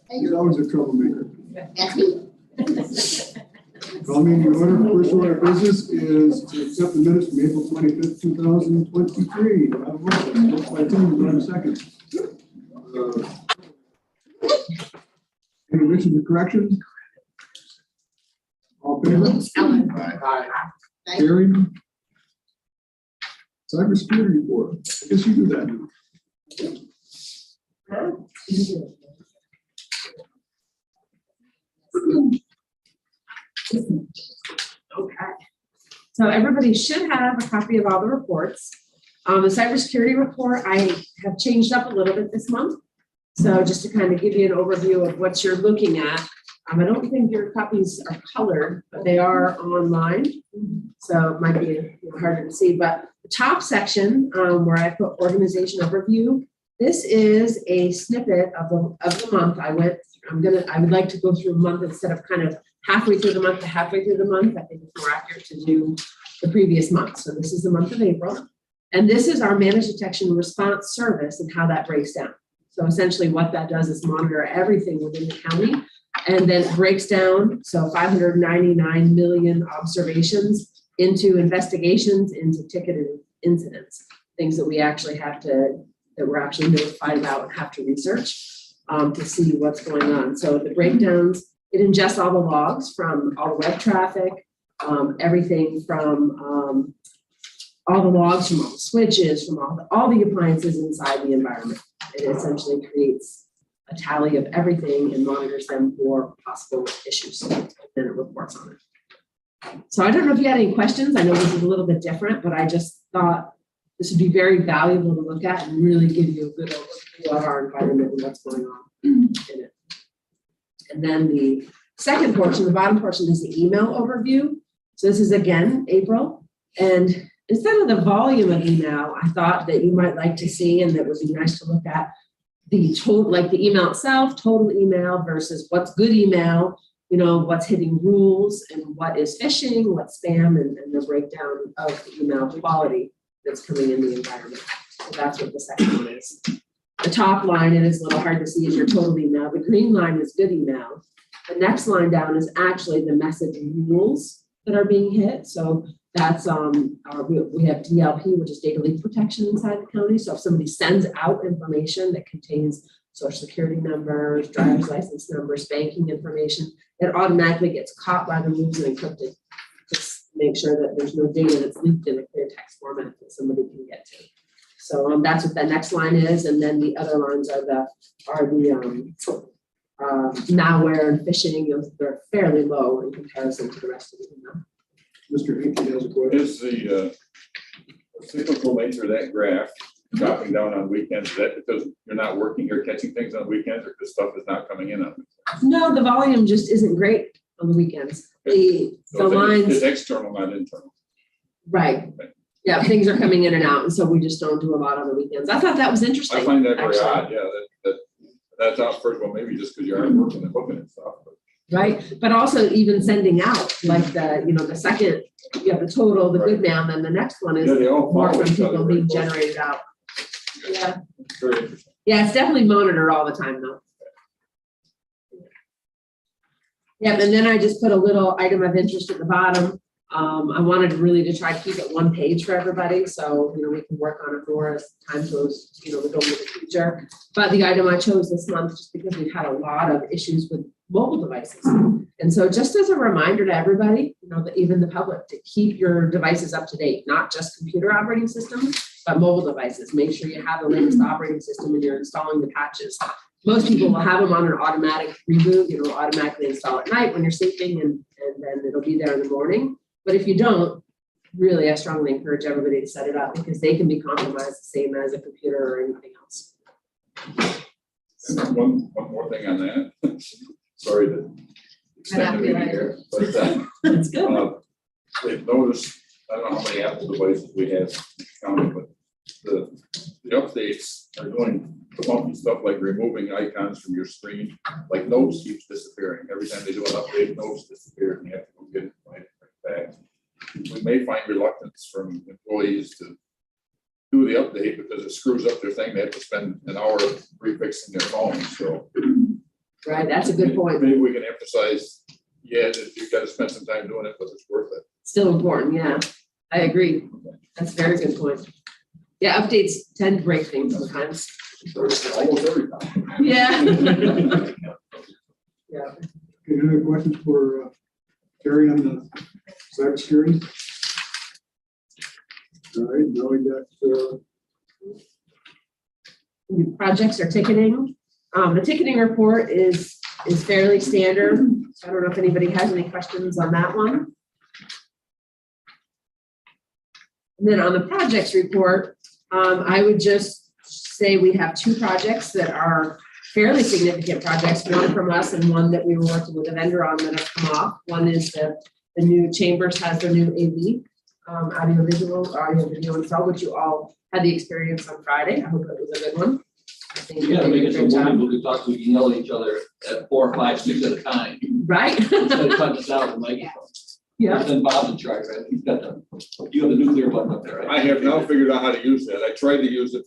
He's always a troublemaker. That's me. Call me in your order. First order of business is to accept the minutes from April 25th, 2023. Do I have a motion? Motion by Tim, do I have a second? Any additions or corrections? All in favor? Ellen. Aye. Carried. Cybersecurity report. I guess you do that now. Okay. So everybody should have a copy of all the reports. The cybersecurity report, I have changed up a little bit this month. So just to kind of give you an overview of what you're looking at. I don't think your copies are colored, but they are online. So it might be a little harder to see, but the top section where I put organization overview, this is a snippet of the month. I would like to go through a month instead of kind of halfway through the month to halfway through the month. I think it's more accurate to do the previous month. So this is the month of April. And this is our managed detection and response service and how that breaks down. So essentially what that does is monitor everything within the county and then it breaks down. So 599 million observations into investigations, into ticketed incidents, things that we actually have to, that we're actually notified about and have to research to see what's going on. So the breakdowns, it ingests all the logs from all the web traffic, everything from all the logs from all the switches, from all the appliances inside the environment. It essentially creates a tally of everything and monitors them for possible issues. And then it reports on it. So I don't know if you had any questions. I know this is a little bit different, but I just thought this would be very valuable to look at and really give you a good overview of our environment and what's going on in it. And then the second portion, the bottom portion, is the email overview. So this is again April. And instead of the volume of email, I thought that you might like to see, and that would be nice to look at, the total, like the email itself, total email versus what's good email, you know, what's hitting rules and what is phishing, what's spam, and the breakdown of the email quality that's coming in the environment. So that's what the second one is. The top line, it is a little hard to see, is your total email. The green line is good email. The next line down is actually the message rules that are being hit. So that's we have DLP, which is data leak protection inside the county. So if somebody sends out information that contains social security numbers, driver's license numbers, banking information, it automatically gets caught by the rules and encrypted. Just make sure that there's no data that's leaked in a clear text format that somebody can get to. So that's what the next line is, and then the other lines are the malware and phishing. They're fairly low in comparison to the rest of the email. Mr. Hickey has a question. Is the cyclical nature of that graph dropping down on weekends? Is that because you're not working, you're catching things on weekends, or because stuff is not coming in on weekends? No, the volume just isn't great on the weekends. The lines. It's external, not internal. Right. Okay. Yeah, things are coming in and out, and so we just don't do a lot on the weekends. I thought that was interesting. I find that very actually. odd, yeah, that's out first, well, maybe just because you aren't working and booking and stuff. But Right, but also even sending out, like the second, you have the total, the good mail, and then the next one is yeah, they all more follow from each other people very being closely. generated out. Yeah, Very interesting. yeah, it's definitely monitored all the time though. Yeah, and then I just put a little item of interest at the bottom. I wanted really to try to keep it one page for everybody, so we can work on it more as time goes, we go into the future. But the item I chose this month, just because we've had a lot of issues with mobile devices, and so just as a reminder to everybody, that even the public, to keep your devices up to date, not just computer operating systems, but mobile devices. Make sure you have the latest operating system when you're installing the patches. Most people will have them on an automatic reboot, automatically install at night when you're sleeping, and then it'll be there in the morning. But if you don't, really, I strongly encourage everybody to set it up, because they can be compromised the same as a computer or anything else. And one more thing on that. Sorry to extend the meeting here, but That's good. they've noticed, I don't know how many Apple devices we have counted, but the updates are doing funky stuff like removing icons from your screen, like notes keeps disappearing. Every time they do an update, notes disappear and you have to go get it right back. We may find reluctance from employees to do the update because it screws up their thing. They have to spend an hour refixing their phone. So Right, that's a good point. Maybe we can emphasize, yeah, that you've got to spend some time doing it, but it's worth it. Still important, yeah. I agree. That's a very good point. Yeah, updates tend to break things sometimes. Almost every time. Yeah. Yeah. Okay, any other questions for Terry on the cybersecurity? All right, now we got New projects are ticketing. The ticketing report is fairly standard. I don't know if anybody has any questions on that one. And then on the projects report, I would just say we have two projects that are fairly significant projects, one from us and one that we were working with a vendor on that have come off. One is the new Chambers has their new AV, audio video install, which you all had the experience on Friday. I hope it was a good one. I think you Yeah, did make a it so great job. wonderful, we talk, we can yell at each other at 4, 5, 6 at a time. Right? Instead of cutting us out the microphone. Yeah. Then Bob's in charge, right? He's got the, you have the nuclear button up there, right? I have now figured out how to use that. I tried to use it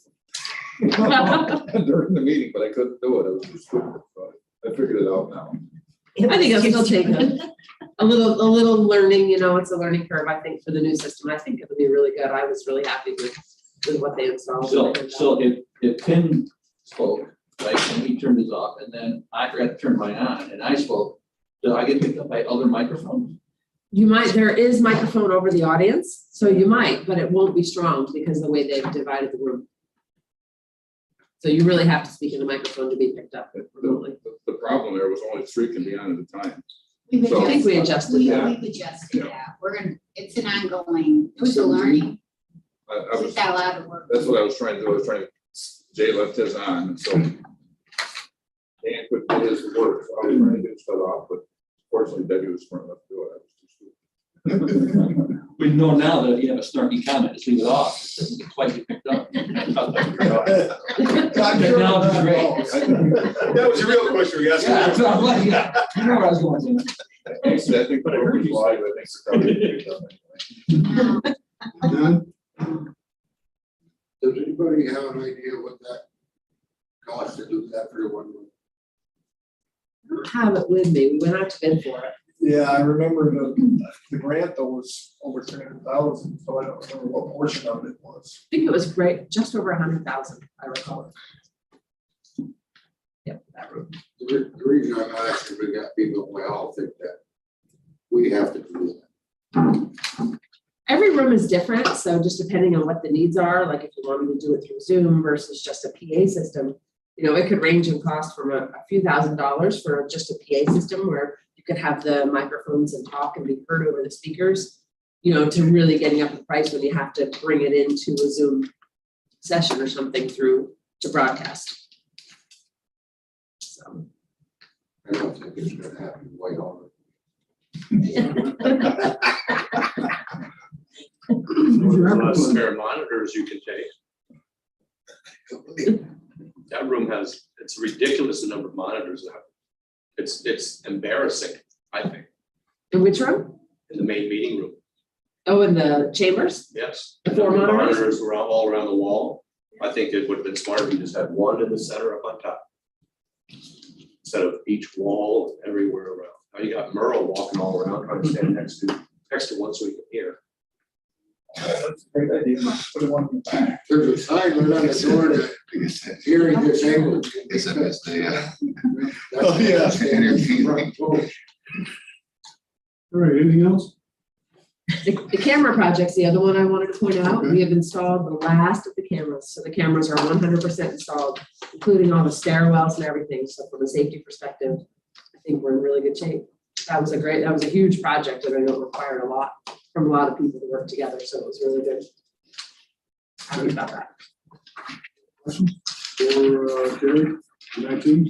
during the meeting, but I couldn't do it. It was too stupid. So I figured it out now. I think it'll still take a little learning, it's a learning curve, I think, for the new system. I think it'll be really good. I was really happy with what they installed. So if Tim spoke, right, and he turned his off, and then I forgot to turn mine on, and I spoke, do I get picked up by other microphones? You might, there is microphone over the audience, so you might, but it won't be strong because of the way they've divided the room. So you really have to speak in the microphone to be picked up remotely. The problem there was only 3 can be on at a time. We've So- I think we adjusted, adjusted we, that. we've adjusted that, we're gonna, it's an ongoing, it was a learning, I it's was, got a lot of work. that's what I was trying to do. I was trying to, Jay left his on, and so Dan could do his work. So I was trying to get stuff off, but fortunately Debbie was smart enough to do it. I was too stupid. We know now that if you have a snarky comment, just leave it off, it doesn't get quite get picked up. That Technology's great. was a real question we asked. Yeah, that's what I'm like, yeah, you know where I was going with that. Actually, I think the program is live. I think it's probably picked up anyway. Don? Does anybody have an idea what that costs to do that for 1 month? I don't have it with me. We went out to bid for it. Yeah, I remember the grant though was over 300,000, so I don't remember what portion of it was. I think it was great, just over 100,000, I recall. Yep, that room. The reason I'm asking, we got people, we all think that we have to do that. Every room is different, so just depending on what the needs are, like if you wanted to do it through Zoom versus just a PA system, it could range in cost from a few $1,000s for just a PA system where you could have the microphones and talk and be heard over the speakers, to really getting up the price when you have to bring it into a Zoom session or something to broadcast. So. I don't think it's gonna happen in Whitehall. Spare monitors you can take. That room has, it's ridiculous the number of monitors that have. It's embarrassing, I think, In which room? in the main meeting room. Oh, in the chambers? Yes. The 4 number of monitors? Monitors were all around the wall. I think it would have been smarter if you just had one in the center up on top. Instead of each wall everywhere around. Now you got Merle walking all around trying to stand next to one so he can hear. That's a great idea. Put one in the back. There's a sign right on the door that hearing disabled. It's a best day, yeah. Oh, yeah. All right, anything else? The camera project's the other one I wanted to point out. We have installed the last of the cameras. So the cameras are 100% installed, including all the stairwells and everything. So from a safety perspective, I think we're in really good shape. That was a huge project and I know it required a lot from a lot of people to work together. So it was really good. Happy about that. Questions for Terry? 19?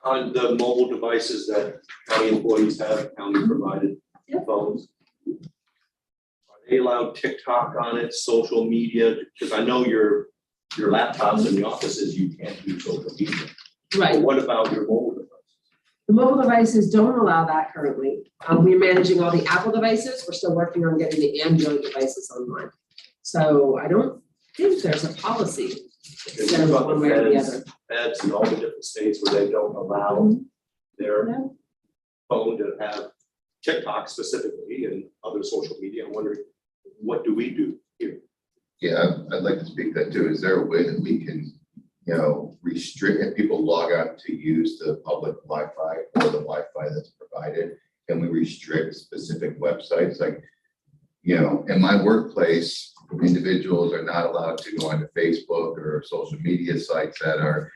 On the mobile devices that county employees have, county provided Yep. phones. Are they allowed TikTok on it, social media? Because I know your laptops in the offices, you can't do social media. Right. But what about your mobile devices? The mobile devices don't allow that currently. We're managing all the Apple devices. We're still working on getting the Android devices online. So I don't think there's a policy Because think about One way or the the other. feds and all the different states where they don't allow their Yeah. phone to have TikTok specifically and other social media. I'm wondering, what do we do here? Yeah, I'd like to speak to that too. Is there a way that we can, restrict if people log on to use the public Wi-Fi or the Wi-Fi that's provided? Can we restrict specific websites? Like, in my workplace, individuals are not allowed to go onto Facebook or social media sites that are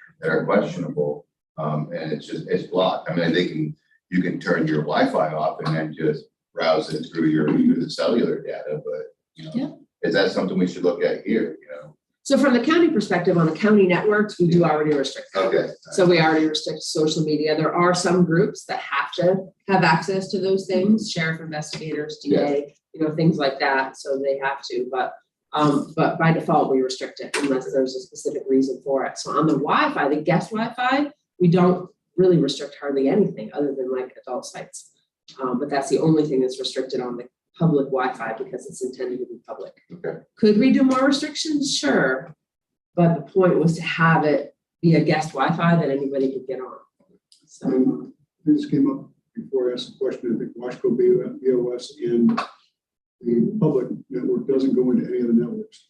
questionable. And it's blocked. I mean, you can turn your Wi-Fi off and then just browse it through the cellular data, but, Yeah. is that something we should look at here, So from the county perspective, on the county networks, we do already restrict that. Okay. So we already restrict social media. There are some groups that have to have access to those things, sheriff investigators, DA, things like that. So they have to, but by default, we restrict it unless there's a specific reason for it. So on the Wi-Fi, the guest Wi-Fi, we don't really restrict hardly anything other than like adult sites. But that's the only thing that's restricted on the public Wi-Fi because it's intended to be public. Okay. Could we do more restrictions? Sure. But the point was to have it be a guest Wi-Fi that anybody could get on. So, This came up before I asked the question. I think Washco BOS and the public network doesn't go into any of the networks.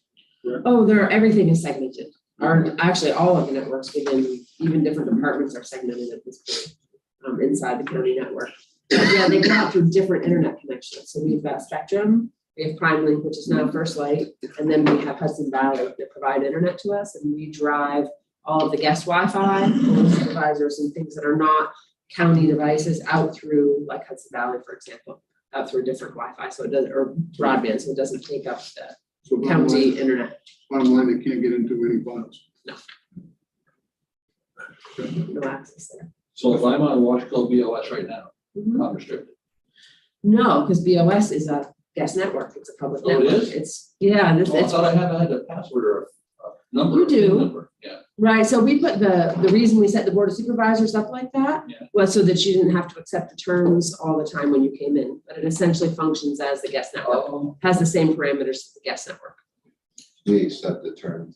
everything is segmented. Actually, all of the networks within even different departments are segmented at this point inside the county network. Yeah, they go out through different internet connections. So we've got Spectrum, we have PrimeLink, which is now First Light, and then we have Hudson Valley that provide internet to us, and we drive all of the guest Wi-Fi, supervisors, and things that are not county devices out through like Hudson Valley, for example, out through different Wi-Fi, so it doesn't, or broadband, so it doesn't take up the So county internet. bottom line, they can't get into any files. No access there. So if I'm on Washco BOS right now, Mhm. I'm restricted. No, because BOS is a guest network. It's a public Oh, it network. is? It's, yeah, this, Oh, I it's, thought I had a password or a number. You a PIN do. number. Yeah. right. So we put the reason we set the board of supervisors up like that Yeah. was so that you didn't have to accept the terms all the time when you came in, but it essentially functions as the guest network, has the same parameters as the guest network. We accept the terms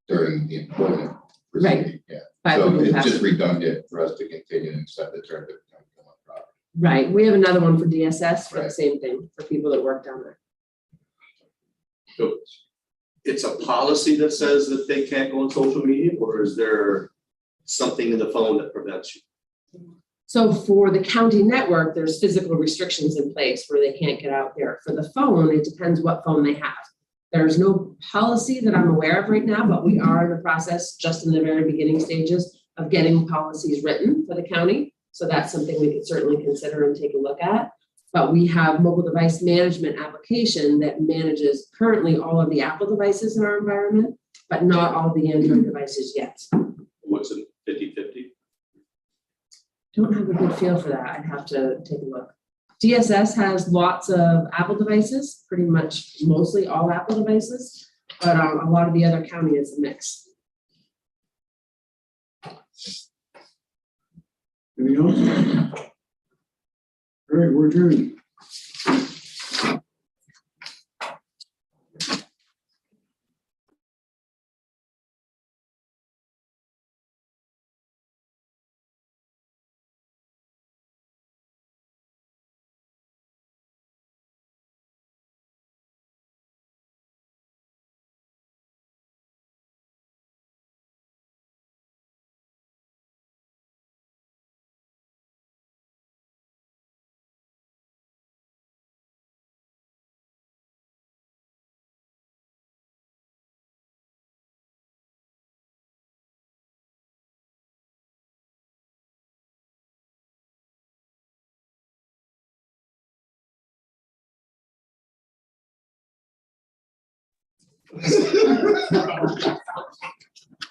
during the employment Right. proceeding, yeah. By So Google it's Pass. just redundant for us to continue and accept the terms every time we come on property. Right. We have another one for DSS for the Right. same thing for people that work down there. So it's a policy that says that they can't go on social media, or is there something in the phone that prevents you? So for the county network, there's physical restrictions in place where they can't get out there. For the phone, it depends what phone they have. There's no policy that I'm aware of right now, but we are in the process, just in the very beginning stages of getting policies written for the county. So that's something we could certainly consider and take a look at. But we have mobile device management application that manages currently all of the Apple devices in our environment, but not all the Android devices yet. What's it, 50-50? Don't have a good feel for that. I'd have to take a look. DSS has lots of Apple devices, pretty much mostly all Apple devices, but a lot of the other county is a mix. Anything else? All right, we're adjourned.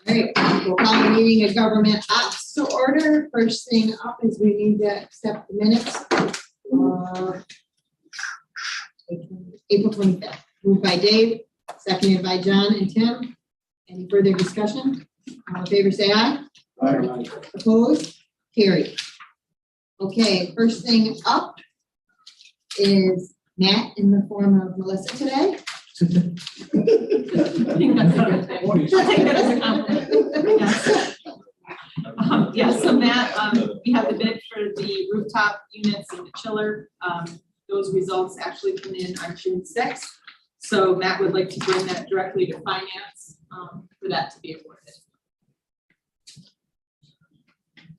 All right, we'll call the meeting of government ops to order. First thing up is we need to accept the minutes. April 25th, moved by Dave, seconded by John and Tim. Any further discussion? All in favor, say aye. Aye. Opposed? Carried. Okay, first thing up is Matt in the form of Melissa today. I think that's a good thing. We'll take that as a compliment. Yes. Yes, so Matt, we have the bid for the rooftop units and the chiller. Those results actually come in on June 6th. So Matt would like to bring that directly to finance for that to be awarded.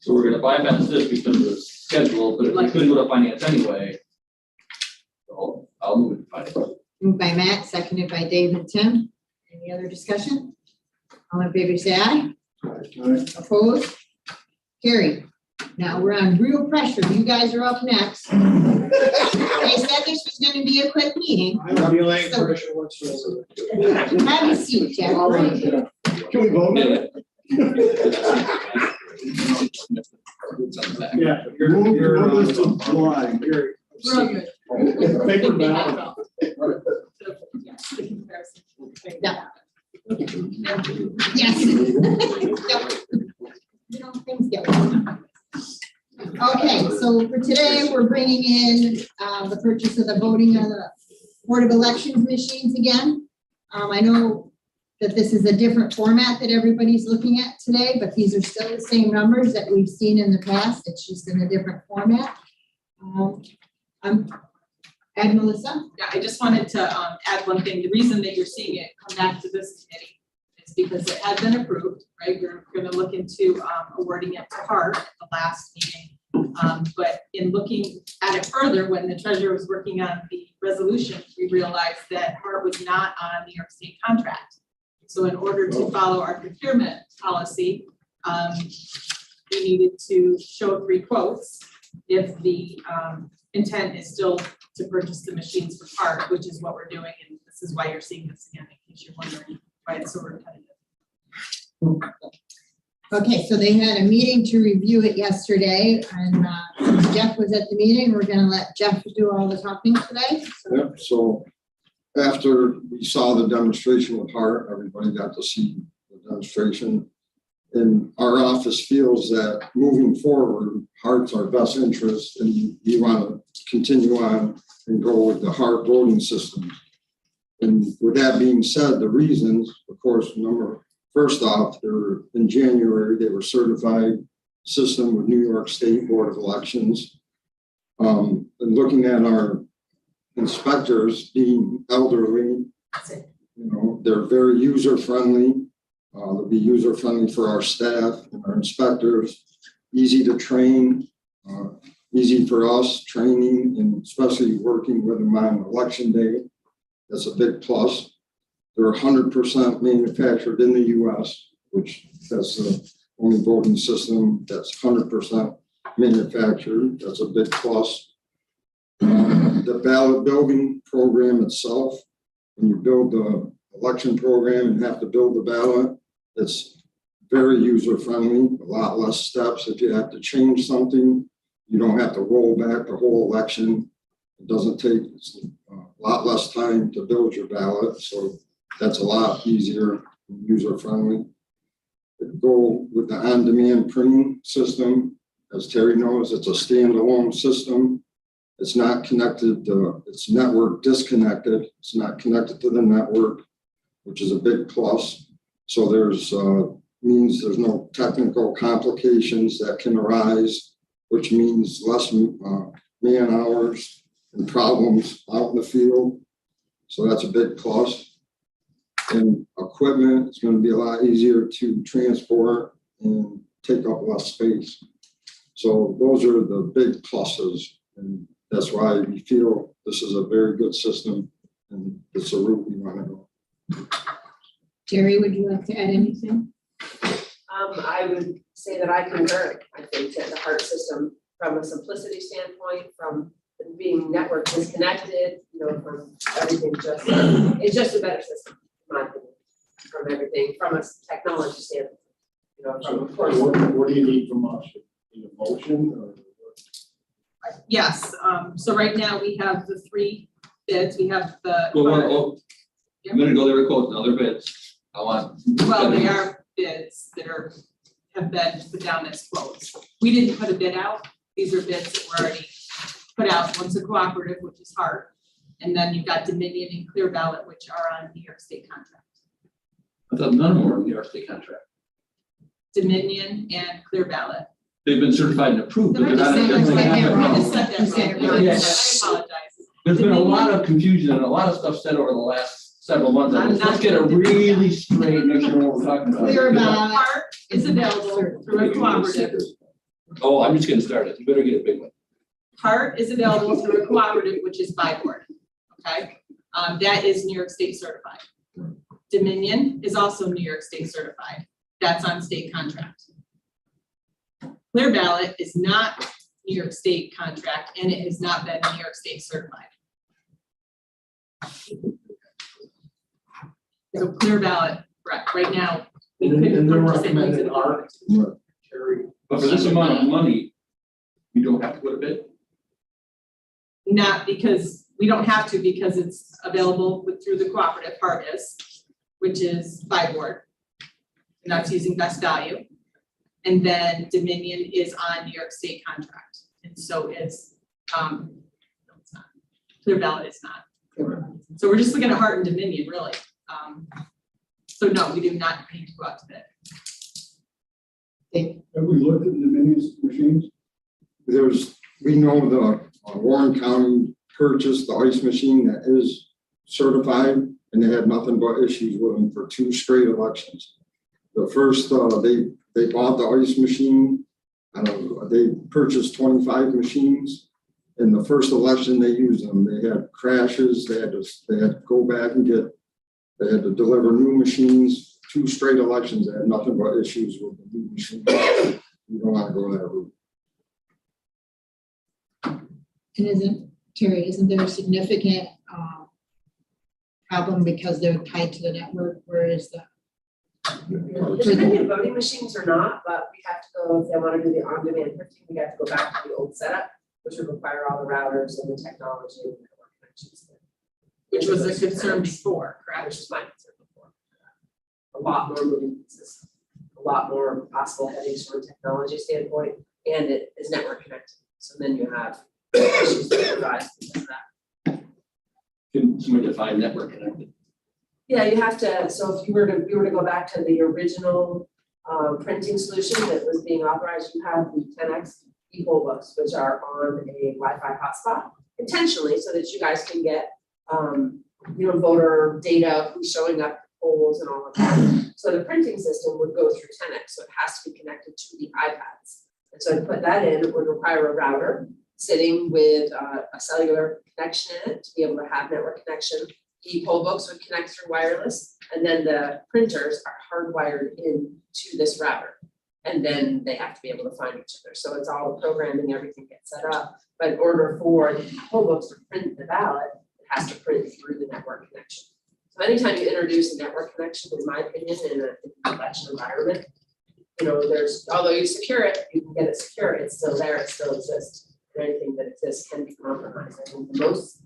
So we're gonna bypass this because of the schedule, but if we could go to finance anyway. I'll move it to finance. Moved by Matt, seconded by Dave and Tim. Any other discussion? All in favor, say aye. Opposed? Carried. Now we're on real pressure. You guys are up next. They said this was gonna be a quick meeting. I'm feeling pressure whatsoever. Have a seat, Jack. Can we vote? Yeah. Move this to July. Real good. Paper They ballot. have all. Yeah, the comparison. Yeah. Yes. You know, things get. Okay, so for today, we're bringing in the purchase of the voting on the Board of Elections machines again. I know that this is a different format that everybody's looking at today, but these are still the same numbers that we've seen in the past. It's just in a different format. And Melissa? Yeah, I just wanted to add one thing. The reason that you're seeing it come back to this committee is because it had been approved, right? We're gonna look into awarding it to Hart at the last meeting. But in looking at it further, when the treasurer was working on the resolution, we realized that Hart was not on a New York State contract. So in order to follow our procurement policy, we needed to show 3 quotes if the intent is still to purchase the machines for Hart, which is what we're doing, and this is why you're seeing this again, in case you're wondering why it's so repetitive. Okay, so they had a meeting to review it yesterday, and Jeff was at the meeting. We're gonna let Jeff do all the talking today. So Yep, so after we saw the demonstration with Hart, everybody got to see the demonstration. And our office feels that moving forward, Hart's our best interest, and we want to continue on and go with the Hart voting system. And with that being said, the reasons, of course, first off, in January, they were certified system with New York State Board of Elections. And looking at our inspectors being elderly, they're very user-friendly. They'll be user-friendly for our staff and our inspectors, easy to train, easy for us training, and especially working with them on election day. That's a big plus. They're 100% manufactured in the US, which that's the only voting system that's 100% manufactured. That's a big plus. The ballot building program itself, when you build the election program and have to build the ballot, it's very user-friendly, a lot less steps. If you have to change something, you don't have to roll back the whole election. It doesn't take a lot less time to build your ballot, so that's a lot easier and user-friendly. Go with the on-demand printing system. As Terry knows, it's a standalone system. It's not connected to, it's network disconnected. It's not connected to the network, which is a big plus. So means there's no technical complications that can arise, which means less man hours and problems out in the field. So that's a big plus. And equipment is going to be a lot easier to transport and take up less space. So those are the big pluses, and that's why we feel this is a very good system, and it's a route we want to go. Terry, would you like to add anything? I would say that I concur. I think that the Hart system, from a simplicity standpoint, from being network disconnected, from everything, it's just a better system, in my opinion, from everything, from a technology standpoint. From of course. What do you need from us? Need a motion or? Yes, so right now we have the 3 bids. We have the. I'm gonna go there with quotes, other bids. I want. Well, they are bids that have been put down as quotes. We didn't put a bid out. These are bids that were already put out. One's a cooperative, which is Hart. And then you've got Dominion and Clear Ballot, which are on New York State contract. I thought none of them were in New York State contract. Dominion and Clear Ballot. They've been certified and approved, but Did I they're just not. say that? I just said You said that it wrong. wrong. I Yes. apologize. There's been a lot of confusion and a lot of stuff said over the last several months. I'm not Let's get it gonna do that. really straight, make sure what we're talking about. Clear Ballot. Part is available through a cooperative. Oh, I'm just getting started. You better get a big one. Part is available through a cooperative, which is by board, okay? That is New York State certified. Dominion is also New York State certified. That's on state contract. Clear Ballot is not New York State contract, and it has not been New York State certified. So Clear Ballot, right now, we couldn't And they're purchase it using recommended the art, Terry. But for this amount of money, we don't have to put a bid. Not because, we don't have to because it's available through the cooperative part is, which is by board. And that's using best value. And then Dominion is on New York State contract. And so is, no, it's not. Clear Ballot is not. So we're just looking at Hart and Dominion, really. So no, we do not need to go out to bid. Have we looked at the Dominion's machines? We know the Warren County purchased the ice machine that is certified, and they had nothing but issues with them for 2 straight elections. The first, they bought the ice machine, they purchased 25 machines. In the first election they used them, they had crashes, they had to go back and they had to deliver new machines, 2 straight elections, they had nothing but issues with the new machine. You don't want to go that route. And isn't there a significant problem because they're tied to the network, whereas the There's many voting machines or not, but we have to go, if they want to do the on-demand printing, we have to go back to the old setup, which would require all the routers and the technology and the network connections. Which was a concern before, correct? Which was my concern before. A lot more moving pieces, a lot more possible headaches from a technology standpoint, and it is network connected. So then you have issues that arise because of that. Can somebody define network connected? Yeah, you have to, so if you were to go back to the original printing solution that was being authorized, you have the 10X e-poll books, which are on a Wi-Fi hotspot intentionally so that you guys can get voter data, who's showing up, polls and all of that. So the printing system would go through 10X, so it has to be connected to the iPads. And so to put that in, it would require a router sitting with a cellular connection in it to be able to have network connection. E-poll books would connect through wireless, and then the printers are hardwired into this router. And then they have to be able to find each other. So it's all the programming, everything gets set up. But in order for the poll books to print the ballot, it has to print through the network connection. So anytime you introduce a network connection, in my opinion, in an election environment, there's, although you secure it, you can get it secure, it's still there, it still exists. And anything that exists can be compromised. I think the most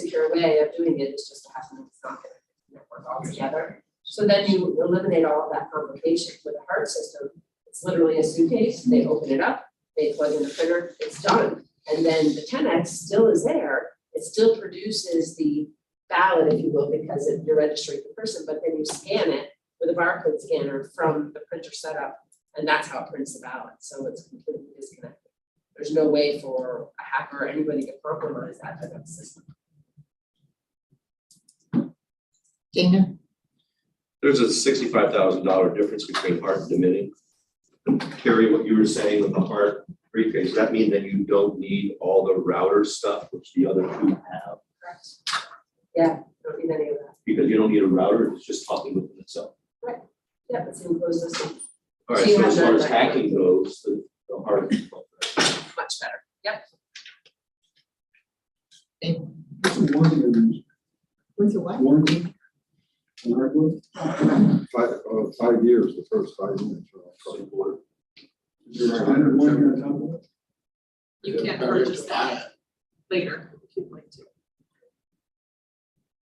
secure way of doing it is just to have something that's not connected to the network altogether. So then you eliminate all of that complication. With a Hart system, it's literally a suitcase, they open it up, they plug in the printer, it's done. And then the 10X still is there, it still produces the ballot, if you will, because you're registering the person, but then you scan it with a barcode scanner from the printer setup, and that's how it prints the ballot. So it's completely disconnected. There's no way for a hacker or anybody to compromise that type of system. Dana? There's a $65,000 difference between Hart and Dominion. Carrie, what you were saying with the Hart briefcase, does that mean that you don't need all the router stuff, which the other 2 have? Correct. Yeah, don't need any of that. Because you don't need a router, it's just talking within itself. Yeah, it's an enclosed system. All right, So you so have as far that as right hacking goes, the Hart. Much better. Yep. What's the warranty on these? With your what? Warranty? On hardwood? 5 years, the first 5 years. Is there a standard warranty on top of it? You can't purchase that later if you'd like to.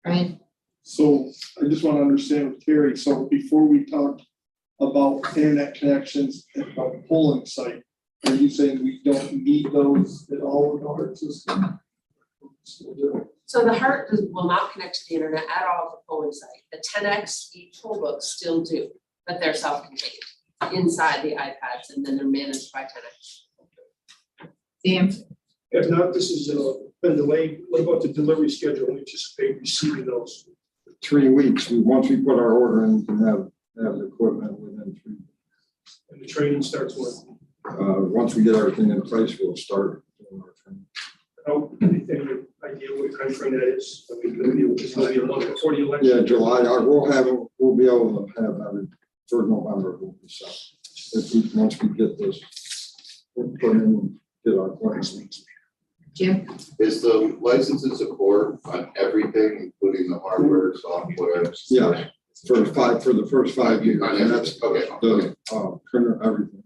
Brian? So I just want to understand with Terry, so before we talk about internet connections at the polling site, are you saying we don't need those at all with the Hart system? So the Heart will not connect to the internet at all at the polling site. The 10X poll books still do, but they're self-contained inside the iPads, and then they're managed by 10X. Sam? If not, this has been delayed. What about the delivery schedule? We anticipate receiving those. 3 weeks. Once we put our order in, we can have the equipment within 3 weeks. And the training starts when? Once we get everything in place, we'll start doing our training. How, any idea what kind of training that is? I mean, it's going to be a month before the election. Yeah, July, we'll be able to have that for November, will be set. Once we get this, we'll put in, get our plans. Jim? Is the license and support on everything, including the hardware, software? Yeah, for the first 5 years, On and that's everything, okay. the printer, everything.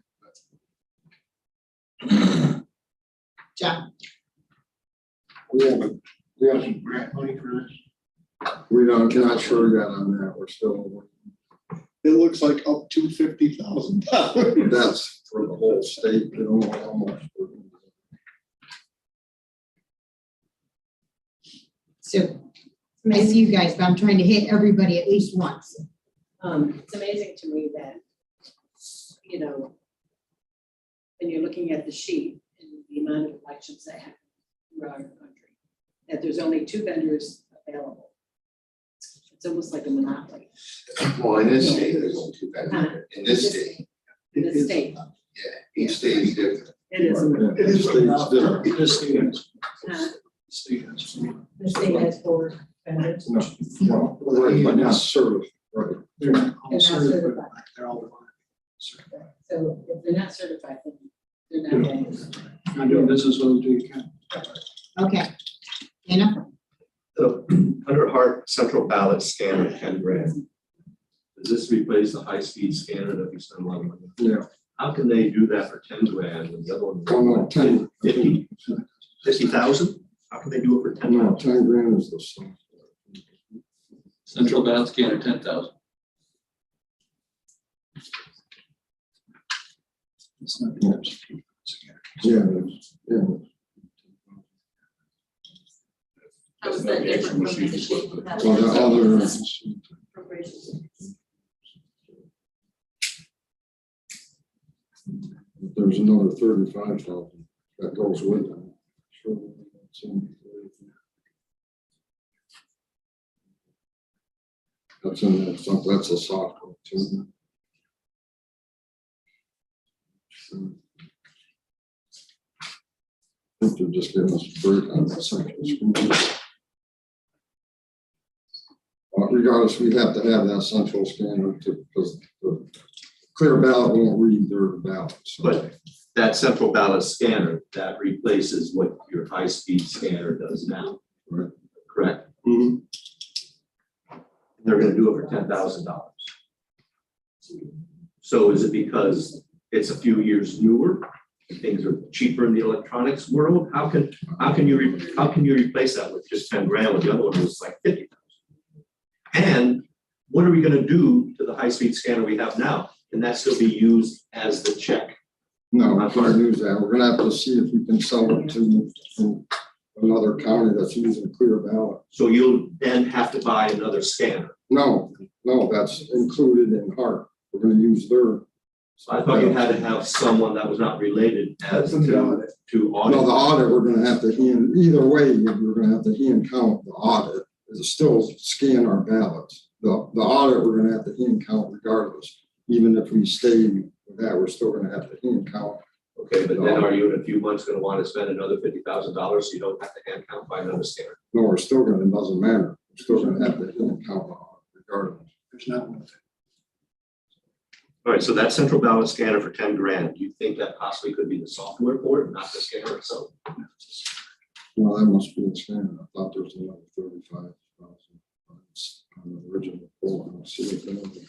John? We have some grant money for this? We don't, cannot sure yet on that, we're still working. It looks like up to $50,000. That's for the whole state, they don't know how much. So, I see you guys, but I'm trying to hit everybody at least once. It's amazing to me that, you know, when you're looking at the sheet and the amount of elections that happen throughout the country, that there's only 2 vendors available. It's almost like a monopoly Well, in this state, there's only 2 vendors. In this state, in the state. yeah, each state is different. It is. It is different. This thing is. Huh? State is. The state has 4 vendors. No, right, but not certified, right. They're not all They're not certified, certified. they're all certified. So if they're not certified, then they're not vendors. Not doing business with them, do you can. Okay. Anna? So under Hart Central Ballot Scanner, 10 grand. Does this replace the high-speed scanner that we spend a lot of money on? Yeah. How can they do that for 10 grand when the other one? Oh, no, 10. 50,000? How can they do it for 10 No, grand? 10 grand is the same. Central ballot scanner, 10,000. It's not. Yeah, yeah. How is that different from the machine? Well, the other, there's another 35,000 that goes with that. Sure. That's in there, so that's a software too. I think they're just giving us a break on the second screen. Regardless, we have to have that central scanner to, because the clear ballot won't read their ballot. So. But that central ballot scanner, that replaces what your high-speed scanner does now. Right. Correct? Mm-hmm. They're gonna do it for $10,000. So is it because it's a few years newer? Things are cheaper in the electronics world? How can you replace that with just 10 grand when the other one was like 50,000? And what are we gonna do to the high-speed scanner we have now? Can that still be used as the check? No, I can't use that. We're gonna have to see if we can sell it to another county that's using clear ballot. So you'll then have to buy another scanner. No, that's included in Hart. We're gonna use their. So I thought you had to have someone that was not related as to No, the audit. audit, we're gonna have to hand, either way, we're gonna have to hand count the audit. It'll still scan our ballots. The audit, we're gonna have to hand count regardless. Even if we stay with that, we're still gonna have to hand count. Okay, but then are you in a few months gonna want to spend another $50,000 so you don't have to hand count by another scanner? No, we're still gonna, it doesn't matter. We're still gonna have to hand count the audit regardless. There's not one. All right, so that central ballot scanner for 10 grand, do you think that possibly could be the software for it, not the scanner itself? Well, that must be a scanner. I thought there was another 35,000 on the original poll. I'll see if they-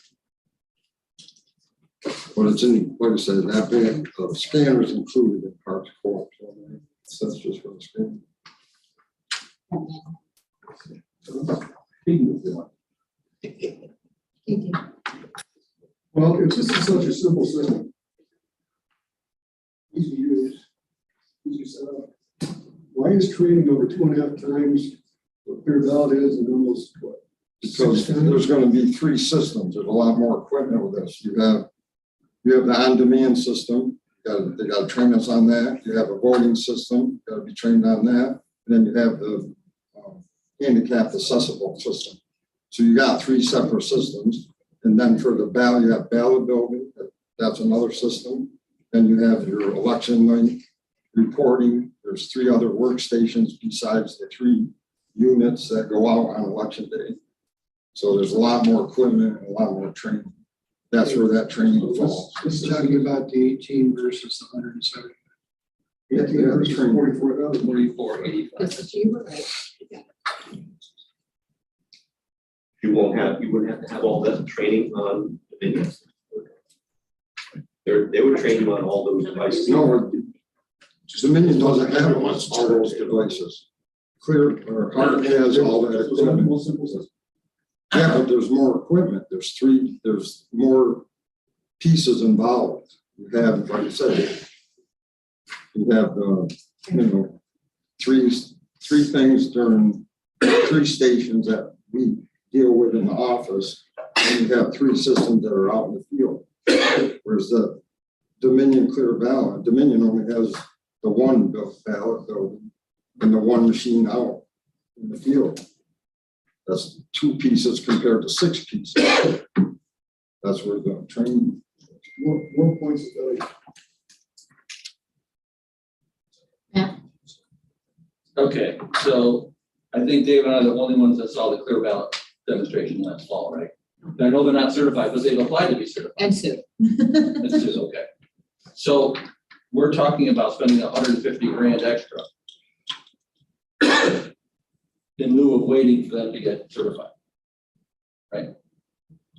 But it's in, like I said, that big, the scanner is included in Parks Corp. So that's just for the scanner. Well, if this is such a simple system, easy to use, easy to set up, why is training over 2.5 times What clear ballot is and almost what? Because there's gonna be three systems, there's a lot more equipment with this, you have the on-demand system, they gotta train us on that, you have a voting system, gotta be trained on that, and then you have the handicapped accessible system. So you got three separate systems, and then for the ballot, you have ballot building, that's another system. Then you have your election night reporting, there's three other workstations besides the three units that go out on election day. So there's a lot more equipment and a lot more training. That's where that training falls. This is talking about the 18 versus the 170. Yeah, 18 yeah, versus training. 44,000. 4485. That's what you were right. You wouldn't have to have all that training on the videos. They would train you on all those devices. No, Dominion doesn't have all those devices. Clear, or Hart has all that It's gonna be equipment. more simple system. Yeah, but there's more equipment, there's more pieces involved. You have, like I said, you have three things during three stations that we deal with in the office, and you have three systems that are out in the field. Whereas the Dominion Clear Ballot, Dominion only has the one ballot building and the one machine out in the field. That's two pieces compared to six pieces. That's where the training. More points. Okay, so I think Dave and I are the only ones that saw the clear ballot demonstration last fall, right? And I know they're not certified, but they've applied to be certified. And Sue. That's just okay. So we're talking about spending 150 grand extra in lieu of waiting for them to get certified. Right?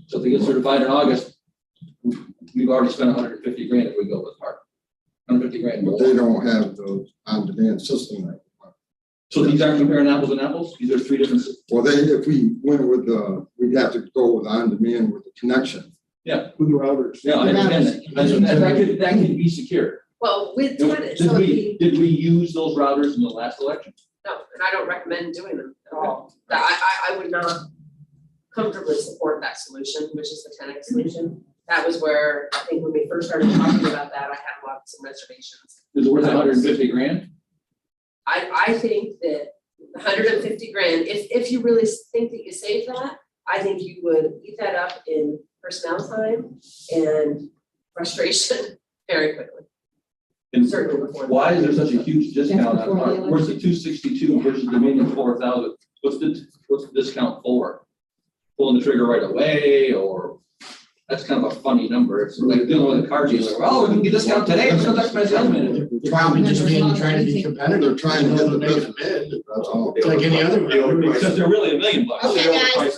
So if they get certified in August, we've already spent 150 grand if we go with Park. 150 grand. But they don't have the on-demand system. So these aren't comparing apples and apples? These are three different systems. Well, if we went with we'd have to go with on-demand with the connection. With the routers. Yeah, I understand that. That can be secure. Well, with tenants, so Did we use those routers in the last election? no, and I don't recommend doing them at all. I would not comfortably support that solution, which is the tenant solution. That was where, I think when we first started talking about that, I had some reservations. Is it worth 150 grand? I think that 150 grand, if you really think that you save that, I think you would eat that up in personnel time and frustration very quickly. And Certainly before. why is there such a huge discount Before on the Park? Where's the 262 versus Dominion 4,000? What's the discount for? Pulling the trigger right away, or that's kind of a funny number. It's like dealing with a car dealer. Oh, we can get a discount today, so that's my sales manager. Probably just trying to be competitive. They're trying to get the business. That's all. It's like any other. Because they're really $1 million. Okay, guys.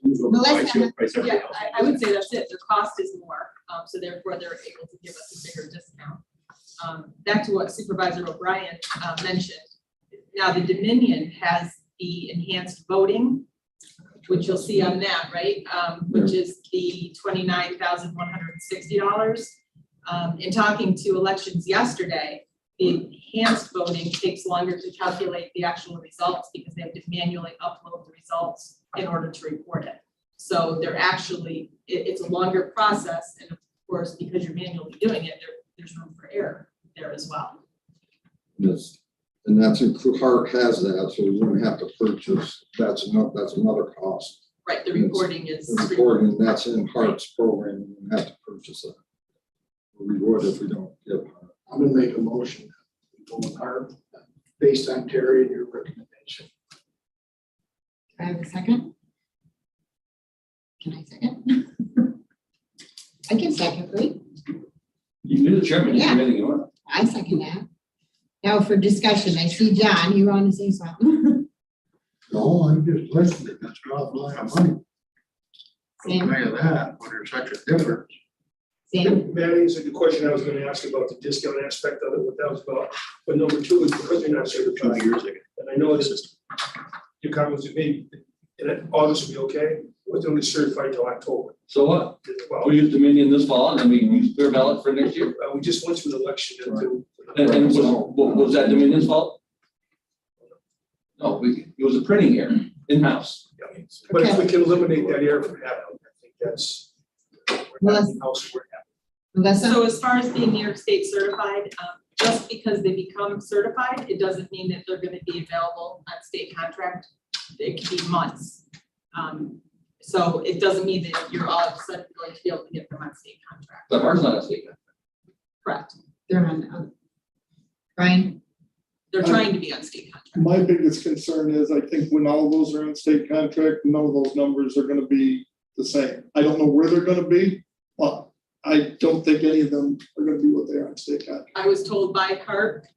Melissa. Yeah, I would say that's it, their cost is more, so therefore they're able to give us a bigger discount. Back to what Supervisor O'Brien mentioned, now the Dominion has the enhanced voting, which you'll see on that, right? Which is the $29,160. In talking to elections yesterday, the enhanced voting takes longer to calculate the actual results because they have to manually upload the results in order to report it. So they're actually, it's a longer process, and of course, because you're manually doing it, there's room for error there as well. Yes, and that's Hart has that, so we wouldn't have to purchase, that's another cost. Right, the reporting is. The reporting, that's in Hart's program, we wouldn't have to purchase it. We would if we don't get Hart. I'm gonna make a motion, to go with Hart, based on Terry and your recommendation. I have a second? Can I second? I can second, right? You do the chairman, you can do anything you want. I second that. Now for discussion, I see John, you want to say something? No, I'm just listening. That's an awful lot of money. Sam? Of that, when there's such a difference. Sam? That answered the question I was gonna ask about the discount aspect of it, what that was about. But number two is because you're not certified. 2 years ago. And I know this is, your comments are maybe, in August will be okay, we're only certified till October. So what? Well, We use Dominion this fall, and then we can use clear ballot for next year. we just went through the election. And was that Dominion's fault? No, it was a printing error, in-house. But if we can eliminate that error from happening, I think that's. Melissa? Melissa? So as far as being New York State certified, just because they become certified, it doesn't mean that they're gonna be available on state contract. It could be months. So it doesn't mean that you're all of a sudden going to be able to get them on state contract. But ours not a state contract. Correct. They're on, Brian? They're trying to be on state contract. My biggest concern is, I think when all those are in state contract, none of those numbers are gonna be the same. I don't know where they're gonna be, but I don't think any of them are gonna be what they are in state contract. I was told by CART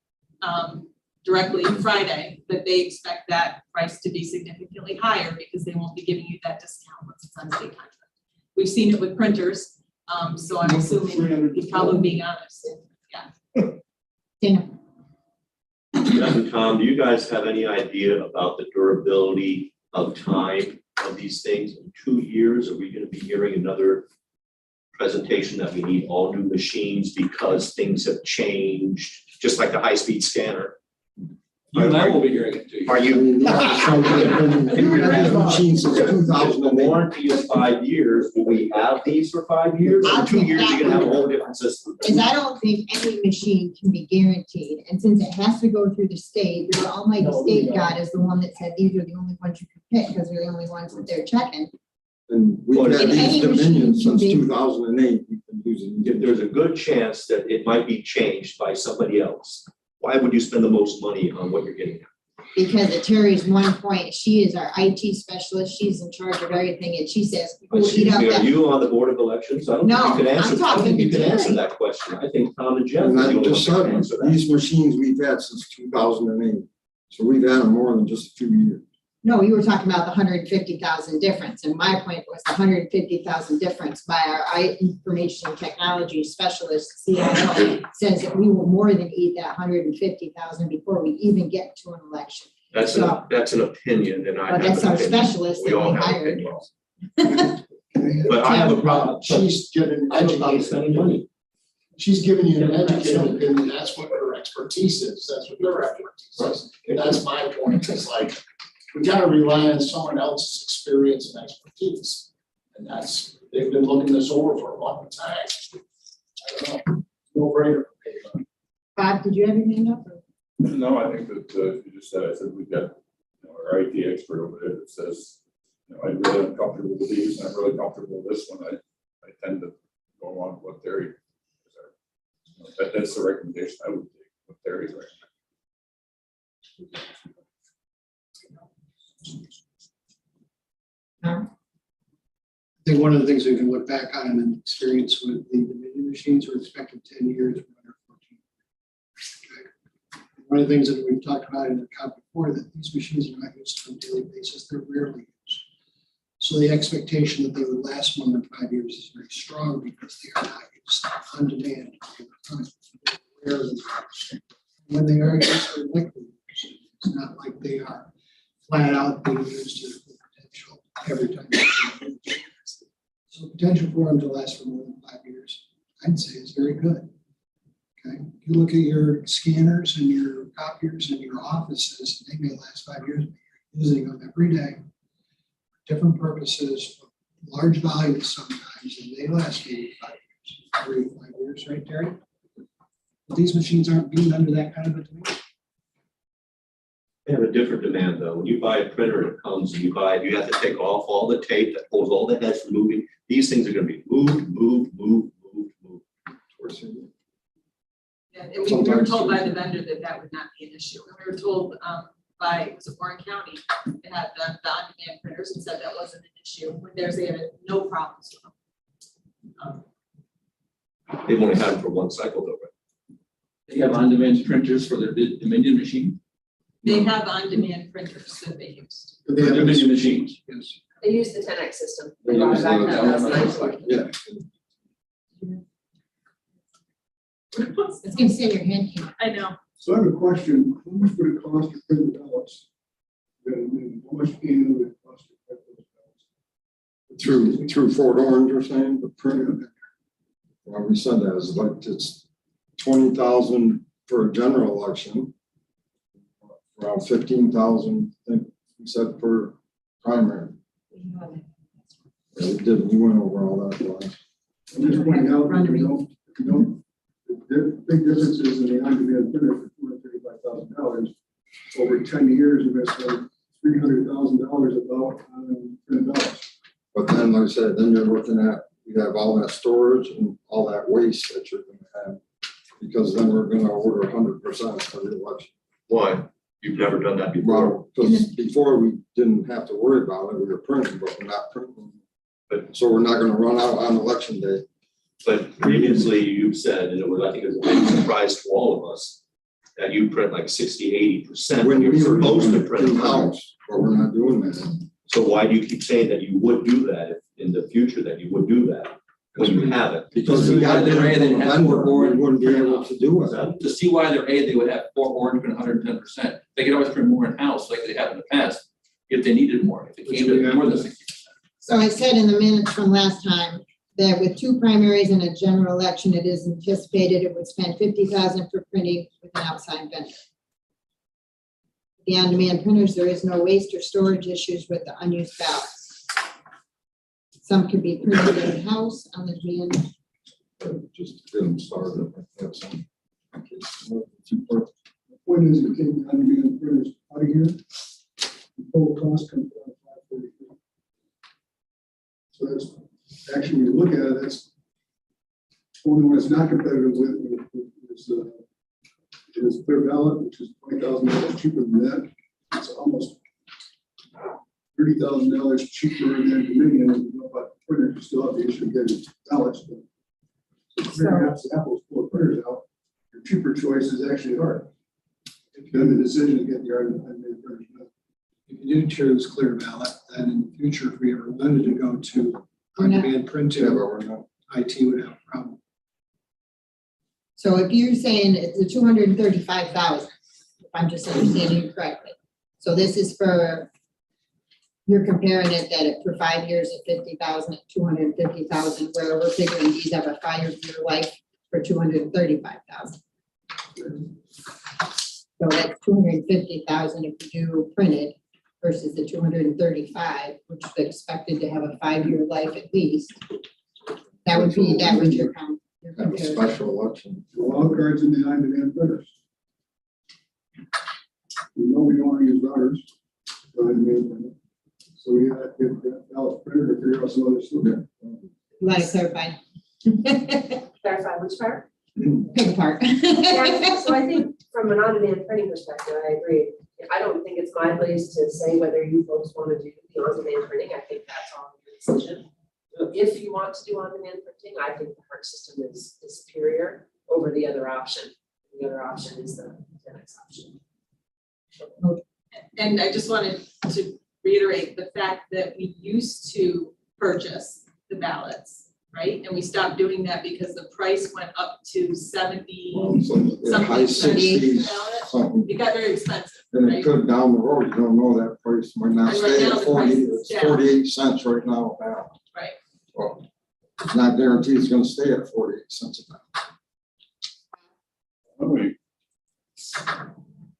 directly Friday that they expect that price to be significantly higher because they won't be giving you that discount once it's on state contract. We've seen it with printers, so I'm assuming he's probably being honest. Dana? Jeff and Tom, do you guys have any idea about the durability of time of these things? In 2 years, are we gonna be hearing another presentation that we need all new machines because things have changed, just like the high-speed scanner? You and I will be hearing it too. Are you? Machines since The 2008. warranty is 5 years. Will we have these for 5 years? In 2 years, you're gonna have a whole different system. Is I don't think any machine can be guaranteed, and since it has to go through the state, the almighty state God is the one that said these are the only ones you can pick, because they're the only ones that they're checking. And we've had And any these Dominion machine can since be- 2008, we've been using. If there's a good chance that it might be changed by somebody else, why would you spend the most money on what you're getting? Because at Terry's one point, she is our IT specialist, she's in charge of everything, and she says, we'll eat up Are that. you on the board of elections? I don't think No, you can answer, I'm I don't think talking you to can answer Terry. that question. I think Tom and Jeff. And are the I only just ones that said, can answer that. these machines we've had since 2008. So we've had them more than just a few years. No, you were talking about the 150,000 difference, and my point was the 150,000 difference by our information technology specialist, CIO, says that we will more than eat that 150,000 before we even get to an election. That's an opinion, and I But have that's an our opinion. specialist We that all we have hired. opinions. But I have a problem. She's given I have a problem educated, spending money. she's giving you an educated opinion, that's what her expertise is, that's what your expertise is. That's my point, it's like, we gotta rely on someone else's experience and expertise. And that's, they've been looking this over for a long time. I don't know, no brainer. Bob, did you have your hand up? or- No, I think that, you just said, I said, we've got, our IT expert over there that says, I'm really uncomfortable with these, and I'm really comfortable with this one, I tend to go along with what Terry. That's the recommendation I would take, what Terry's recommendation. I think one of the things we can look back on and experience with the Dominion machines, we're expecting 10 years, we're under 14. Okay. One of the things that we've talked about in the account before, that these machines are not used on a daily basis, they're rarely used. So the expectation that they would last more than 5 years is very strong because they are not used on demand. Rarely used. When they are used, they're likely used. It's not like they are flat out being used to the potential every time. So potential for them to last for more than 5 years, I'd say is very good. Okay, if you look at your scanners and your copiers and your offices, they may last 5 years, but you're using them every day. For different purposes, for large volumes sometimes, and they last maybe 5 years, 3 to 5 years, right, Terry? But these machines aren't being under that kind of a demand. They have a different demand though. When you buy a printer, it comes and you have to take off all the tape that holds all the heads from moving. These things are gonna be moved. Yeah, and we were told by the vendor that that would not be an issue. And we were told by, was it Warren County, they had the on-demand printers and said that wasn't an issue. When there's, they had no problems with them. They've only had them for one cycle though, right? They have on-demand printers for their Dominion machine, They have on-demand printers that they used. But they have Dominion machines. Yes. They use the 10X system. They bought use it back in the 2019. Yeah. It's gonna say your hand came up. I know. So I have a question, how much would it cost to print the ballots? And how much annually would it cost to print those ballots? Through Fort Orange, you're saying, the print. Well, we said that it's 20,000 for a general election. around 15,000, I think we said per primary. Yeah, we did, we went over all that. Last. I'm just pointing out, the big differences in the on-demand printer for $235,000. Over 10 years, we're going to spend $300,000 about on printed ballots. But then, like I said, then you're looking at, you have all that storage and all that waste that you're gonna have. Because then we're gonna order 100% for the election. Why? You've never done that before. Well, because before we didn't have to worry about it, we were printing, but we're not printing. But- So we're not gonna run out on election day. But previously you've said, and it was, I think it was a big surprise to all of us, that you print like 60–80% when you're supposed to print in house. But we're not doing that. So why do you keep saying that you would do that if in the future, that you would do that when you haven't? Because we got They're A, they have vendor board wouldn't be able to do it. To see why they're A, they would have 4 orange print 110%. They could always print more in house like they have in the past, if they needed more, if it came to more than 60%. So I said in the minutes from last time that with 2 primaries and a general election, it is anticipated it would spend $50,000 for printing with an outside vendor. The on-demand printers, there is no waste or storage issues with the unused ballots. Some could be printed in-house on the demand. Just to get them started. That's some. The point is, you take the on-demand printers out of here, the total cost comes down to $543. So that's, actually, when you look at it, that's the only one it's not competitive with is Clear Ballot, which is $20,000 cheaper than that. It's almost $30,000 cheaper than Dominion. And you know about printers, you still have the issue of getting ballots. But comparing apples pull printers out, your cheaper choice is actually hard. If you have the decision to get the on-demand printers. If you do choose Clear Ballot, then in the future, if we ever wanted to go to on-demand Yeah, but printing, we're not. IT would have a problem. So if you're saying it's the 235,000, if I'm just understanding you correctly. So this is for, you're comparing it that for 5 years at 50,000, at 250,000, where we're figuring these have a 5-year life for 235,000. So that's 250,000 if you do printed versus the 235, which is expected to have a 5-year life at least. That would be, that was your count. Have a special election. The wild cards in the on-demand printers. We know we don't want to use routers for on-demand printer. So we have to get that ballot printer to figure out some other stuff. You want to clarify? Clarify which part? Pick apart. Yeah, so I think from an on-demand printing perspective, I agree. I don't think it's my place to say whether you folks want to do the on-demand printing. I think that's all your decision. If you want to do on-demand printing, I think the HART system is superior over the other option. The other option is the next option. And I just wanted to reiterate the fact that we used to purchase the ballots, right? And we stopped doing that because the price went up to 70, Well, so yeah, something, high 78 60s, ballot. something. It got very expensive, And right? it could down the road, you don't know that price might not And right stay now at the 40, price is it's down. 48 cents right now. Now. Right. Well, it's not guaranteed it's gonna stay at 48 cents a pound. When we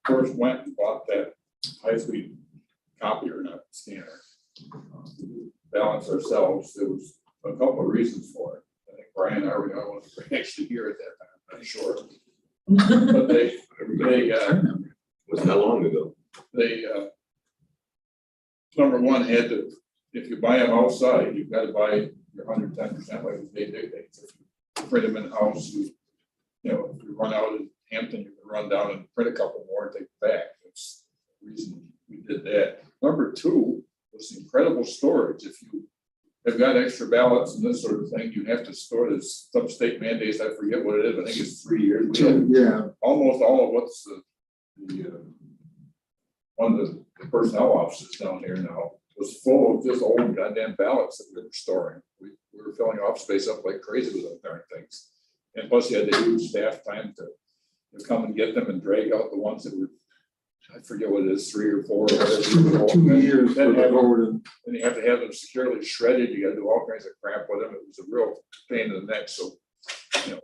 first went and bought that high-speed copier, not scanner, balance ourselves, there was a couple of reasons for it. I think Brian and I were the only ones who were actually here at that time, I'm not sure. But they Was not long ago. number one, had to, if you buy them outside, you've got to buy your 110% like they dictate. If you print them in house, you know, if you run out in Hampton, you can run down and print a couple more and take it back. That's the reason we did that. Number two was the incredible storage. If you have got extra ballots and this sort of thing, you have to store this, some state mandates, I forget what it is, I think it's 3 years. We had Yeah, almost all of what's one of the personnel offices down here now was full of just old goddamn ballots that we were storing. We were filling off space up like crazy with those darn things. And plus you had to use staff time to come and get them and drag out the ones that were, I forget what it is, 3 or 4. Or whatever. 2 years Then for the vote and and you have to have them securely shredded. You gotta do all kinds of crap with them. It was a real pain in the neck. So, you know,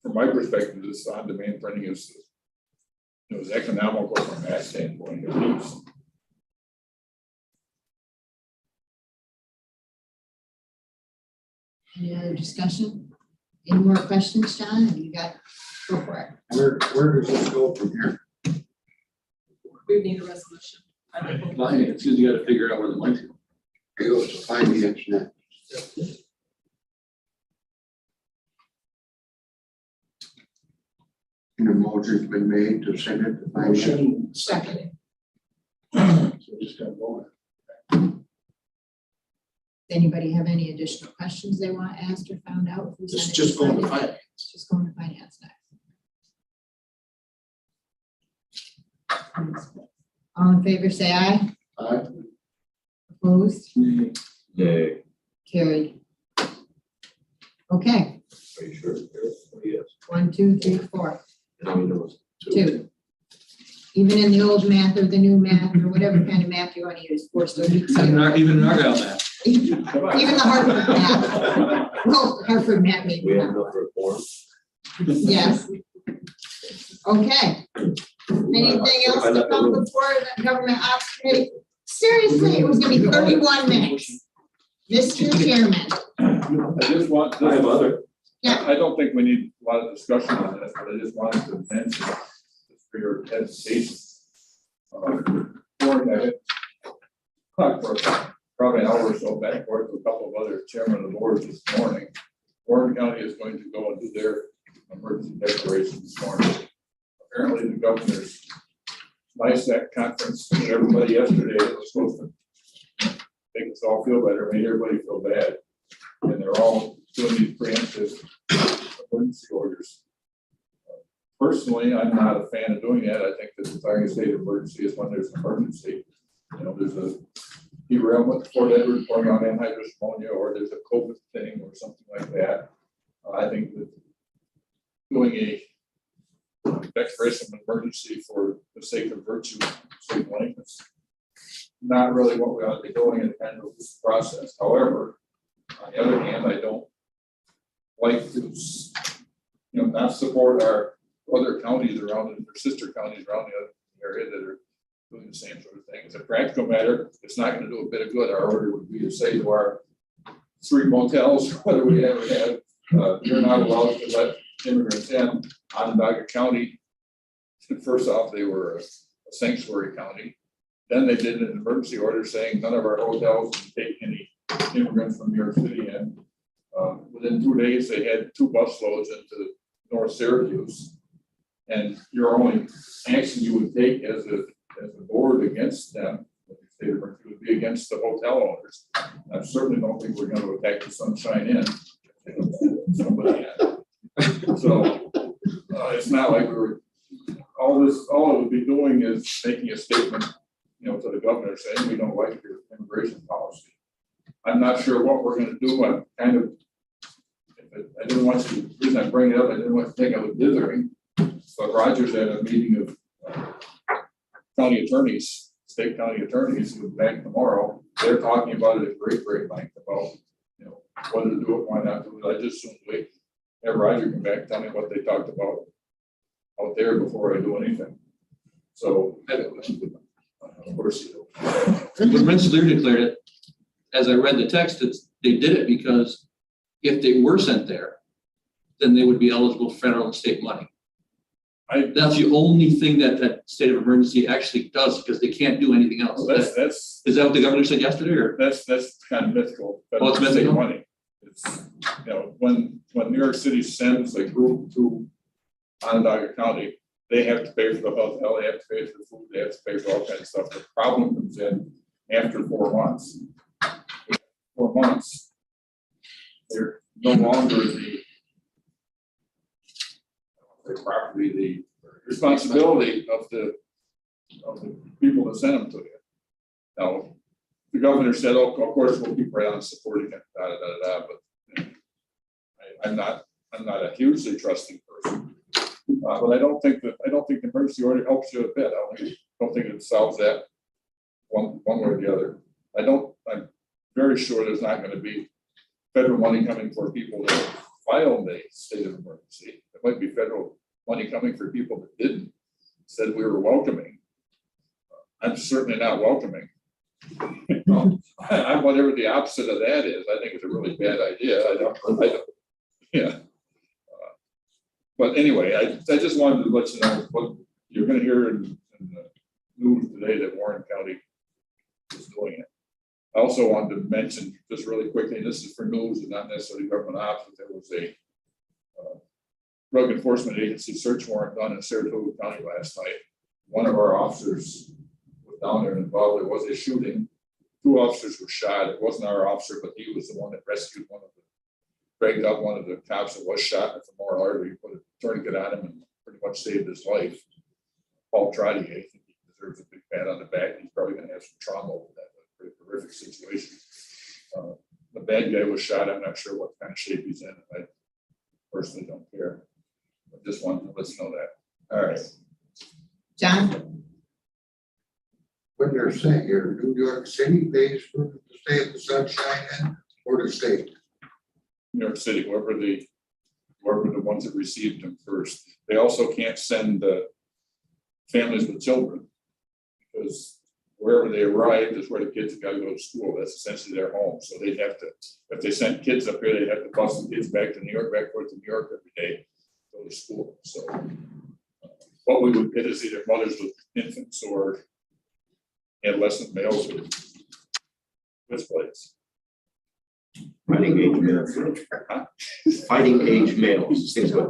from my perspective, this on-demand printing is it was economical from that standpoint at least. Any other discussion? Any more questions, John? Have you got, go for it. Where does this go from here? We need a resolution. I think we'll- Finance, because you gotta figure out where the money's going. It goes to finance next. And a motion's been made to send it to finance. Motion, Second. so just gotta vote. Anybody have any additional questions they want asked or found out? if we It's send it just going to finance? finance. It's just going to finance next. All in favor, say aye. Aye. Opposed? Yay. Carried. Okay, Are you sure? Yes. 1, 2, 3, 4, How many was? 2. Even in the old math or the new math or whatever kind of math you want to use, 4 still beats Even 2. in Argyle math. Even the Hartford math. Well, Hartford math maybe We have not. enough reform. Yes. Okay. Anything else to come before the government ops committee? Seriously, it was gonna be 31 minutes. Mr. Chairman, I just want. I have other. Yeah. I don't think we need a lot of discussion on this, but I just wanted to mention this for your education. Warren, I had talked for probably an hour or so back, or to a couple of other chairmen of the board this morning. Warren County is going to go and do their emergency declaration this morning. Apparently the governor's NISAC conference, and everybody yesterday that was supposed to make us all feel better, made everybody feel bad. And they're all doing these preemptive emergency orders. Personally, I'm not a fan of doing that. I think that declaring a state of emergency is when there's an emergency. You know, there's a derailment, Fort Edward pouring on anhydrous ammonia, or there's a COVID thing or something like that. I think that doing a declaration of emergency for the sake of virtue, sake of life, is not really what we ought to be doing in kind of this process. However, on the other hand, I don't like to, not support our other counties around it, or sister counties around the other area that are doing the same sort of thing. As a practical matter, it's not going to do a bit of good. Our order would be to say to our 3 motels, whether we ever have, you're not allowed to let immigrants in. Onondaga County, first off, they were a sanctuary county. Then they did an emergency order saying none of our hotels can take any immigrants from New York City in. Within 2 days, they had 2 bus loads into North Syracuse. And your only action you would take as a board against them, state of emergency, would be against the hotel owners. I certainly don't think we're going to attack the Sunshine Inn. Somebody had. So it's not like we were, all it would be doing is making a statement, to the governor saying we don't like your immigration policy. I'm not sure what we're going to do. I'm kind of, I didn't want to, the reason I bring it up, I didn't want to think I was dithering, but Rogers had a meeting of county attorneys, state county attorneys, who are back tomorrow. They're talking about it at great length about, whether to do it, why not do it. I just soon wait, have Roger come back, and tell me what they talked about out there before I do anything. So, of course, When Rensselaer declared it, as I read the text, they did it because if they were sent there, then they would be eligible for federal and state money. That's the only thing that state of emergency actually does, because they can't do anything else. that's Is that what the governor said yesterday, or? that's kind of mythical. Oh, it's mythical. Money. It's, when New York City sends a group to Onondaga County, they have to pay for the hotel, they have to pay for the food, they have to pay for all kinds of stuff. The problem comes in after 4 months. 4 months, they're no longer the property, the responsibility of the people that sent them to you. Now, the governor said, "Oh, of course, we'll keep right on supporting it." But I'm not a hugely trusting person. But I don't think the emergency order helps you a bit. I don't think it solves that one way or the other. I'm very sure there's not going to be federal money coming for people that filed a state of emergency. There might be federal money coming for people that didn't. said we were welcoming. I'm certainly not welcoming. I'm whatever the opposite of that is. I think it's a really bad idea. I don't, yeah. But anyway, I just wanted to let you know what you're gonna hear in the news today, that Warren County is doing it. I also wanted to mention just really quickly, and this is for news and not necessarily government ops, but there was a drug enforcement agency search warrant done in Saratoga County last night. One of our officers was down there involved. There was a shooting. 2 officers were shot. It wasn't our officer, but he was the one that rescued dragged out one of the cops that was shot in the femoral artery, put a tourniquet on him and pretty much saved his life. Paul Trottier, I think he deserves a big pat on the back. He's probably gonna have some trauma over that, pretty horrific situation. The bad guy was shot. I'm not sure what kind of shape he's in. I personally don't care. I just wanted to let you know that. All right. John? When you're saying here, New York City pays for the stay at the Sunshine Inn or the state? New York City, whoever the ones that received them first. They also can't send families with children, because wherever they arrive is where the kids have got to go to school. That's essentially their home. So they'd have to, if they sent kids up here, they'd have to bus the kids back to New York, back forth to New York every day, go to school. So what we would get is either mothers with infants or adolescent males with plates. Fighting age males. Fighting age males, seems good.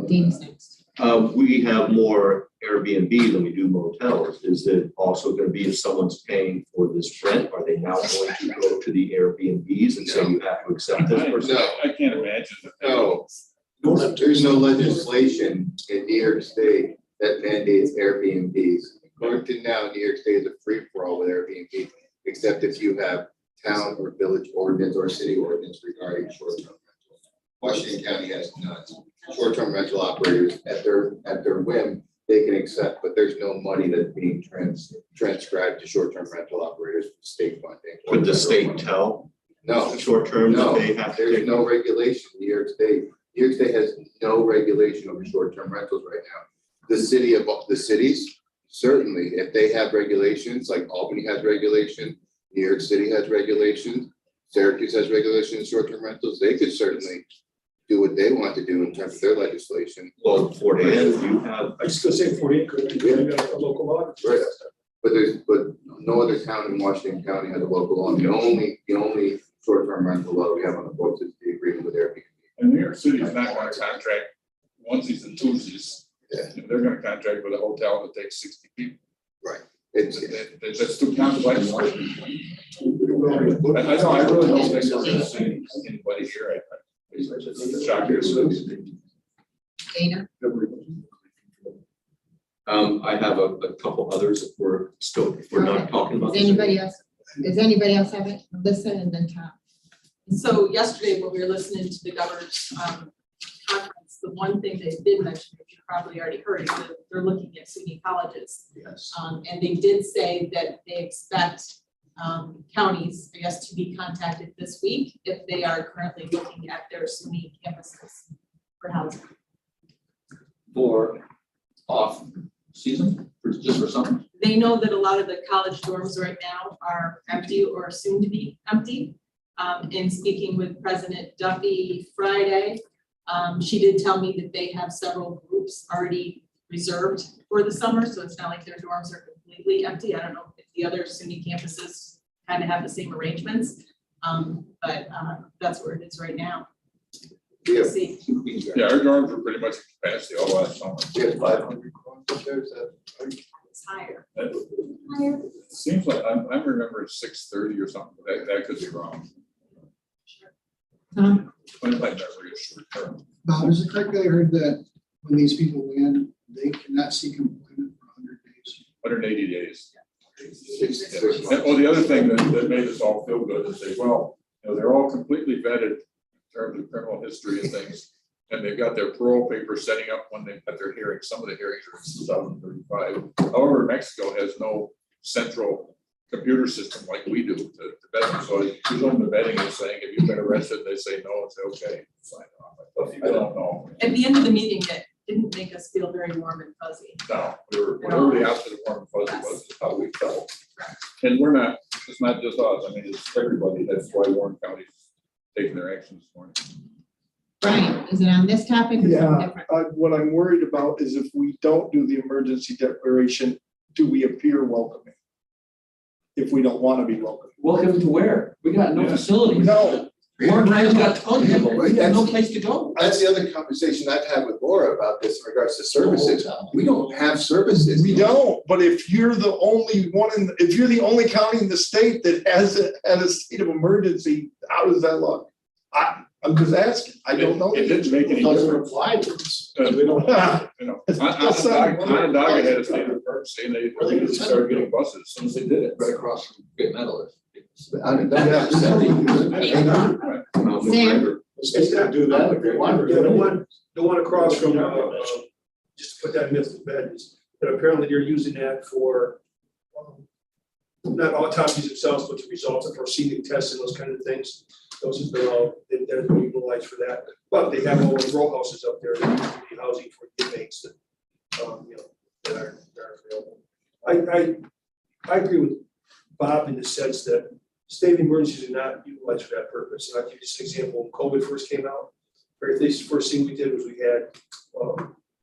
Dean's next. We have more Airbnb than we do motels. Is it also gonna be if someone's paying for this rent, are they now going to go to the Airbnbs and say you have to accept this person? I can't imagine that. No, there's no legislation in New York State that mandates Airbnbs. According to now, New York State is a free-for-all with Airbnb, except if you have town or village ordinance or city ordinance regarding short-term rental. Washington County has none. Short-term rental operators at their whim, they can accept, but there's no money that's being transcribed to short-term rental operators for state funding. Could the state tell No, short term no, that they have to there's take? no regulation in New York State. New York State has no regulation over short-term rentals right now. The cities, certainly, if they have regulations, like Albany has regulation, New York City has regulations, Syracuse has regulations, short-term rentals, they could certainly do what they want to do in terms of their legislation. Well, Fort Ann, you have, I was gonna say 48, because we got a local law. Right. But no other town in Washington County has a local law. The only short-term rental law we have on the books is the agreement with Airbnb. And New York City is not gonna contract onesies and twosies. Yeah. They're gonna contract with a hotel that takes 60 people. Right. It's, That's too complex. I know, I really don't think we're gonna see anybody here. It's shocking. Dana? I have a couple others if we're not talking about. Does anybody else have it? Listen and then Tom. So yesterday, when we were listening to the governor's conference, the one thing they did mention, which you probably already heard, is that they're looking at SUNY colleges. Yes. And they did say that they expect counties, I guess, to be contacted this week if they are currently looking at their SUNY campuses for housing. For off season, or just for summer? They know that a lot of the college dorms right now are empty or soon to be empty. In speaking with President Duffy Friday, she did tell me that they have several groups already reserved for the summer, so it's not like their dorms are completely empty. I don't know if the other SUNY campuses kind of have the same arrangements, but that's where it is right now. Yeah. We'll see. Yeah, our dorms were pretty much at capacity all last summer. we have 500 clubs there, is that? It's higher. It seems like, I remember it's 6:30 or something, but that could be wrong. Tom? But my memory is short term. Bob, is it correct that I heard that when these people land, they cannot seek employment for 100 days? 180 days. Well, the other thing that made us all feel good is they, well, they're all completely vetted in terms of criminal history and things. And they've got their parole papers setting up when they got their hearings. Some of the hearings are in 2035. However, Mexico has no central computer system like we do to vet them. So I presume the vetting is saying, if you've been arrested, they say no, it's okay. Sign off. I don't know. At the end of the meeting, didn't make us feel very warm and fuzzy. No, we were, whatever the opposite of warm and fuzzy was, is how we felt. And we're not, it's not just us, I mean, it's everybody, that's why Warren County's taking their action this morning. Brian, is it on this topic or something Yeah, different? what I'm worried about is if we don't do the emergency declaration, do we appear welcoming? If we don't want to be welcoming. Welcome to where? We got no facilities. No, Warren County's got tons of them. We got no place to go. That's the other conversation I've had with Laura about this in regards to services. We don't have services. we don't, but if you're the only one if you're the only county in the state that has a state of emergency, how does that look? I'm just asking, I don't know. It didn't make any Doesn't difference. apply to us. We don't, you know, It's just not- Onondaga had a state of emergency and they started getting buses as soon as they did it. Right across from Great Meadow. Onondaga is 70%. Sam? State's gonna do that if they want Yeah, to. the one across from, just to put that myth to bed, is that apparently they're using that for, not autopsies themselves, but the results of forensic tests and those kind of things. Those are all, they're being utilized for that. But they have all those row houses up there, that used to be housing for inmates that, that are available. I agree with Bob in the sense that state of emergencies are not utilized for that purpose. And I'll give you just an example. When COVID first came out, the first thing we did was we had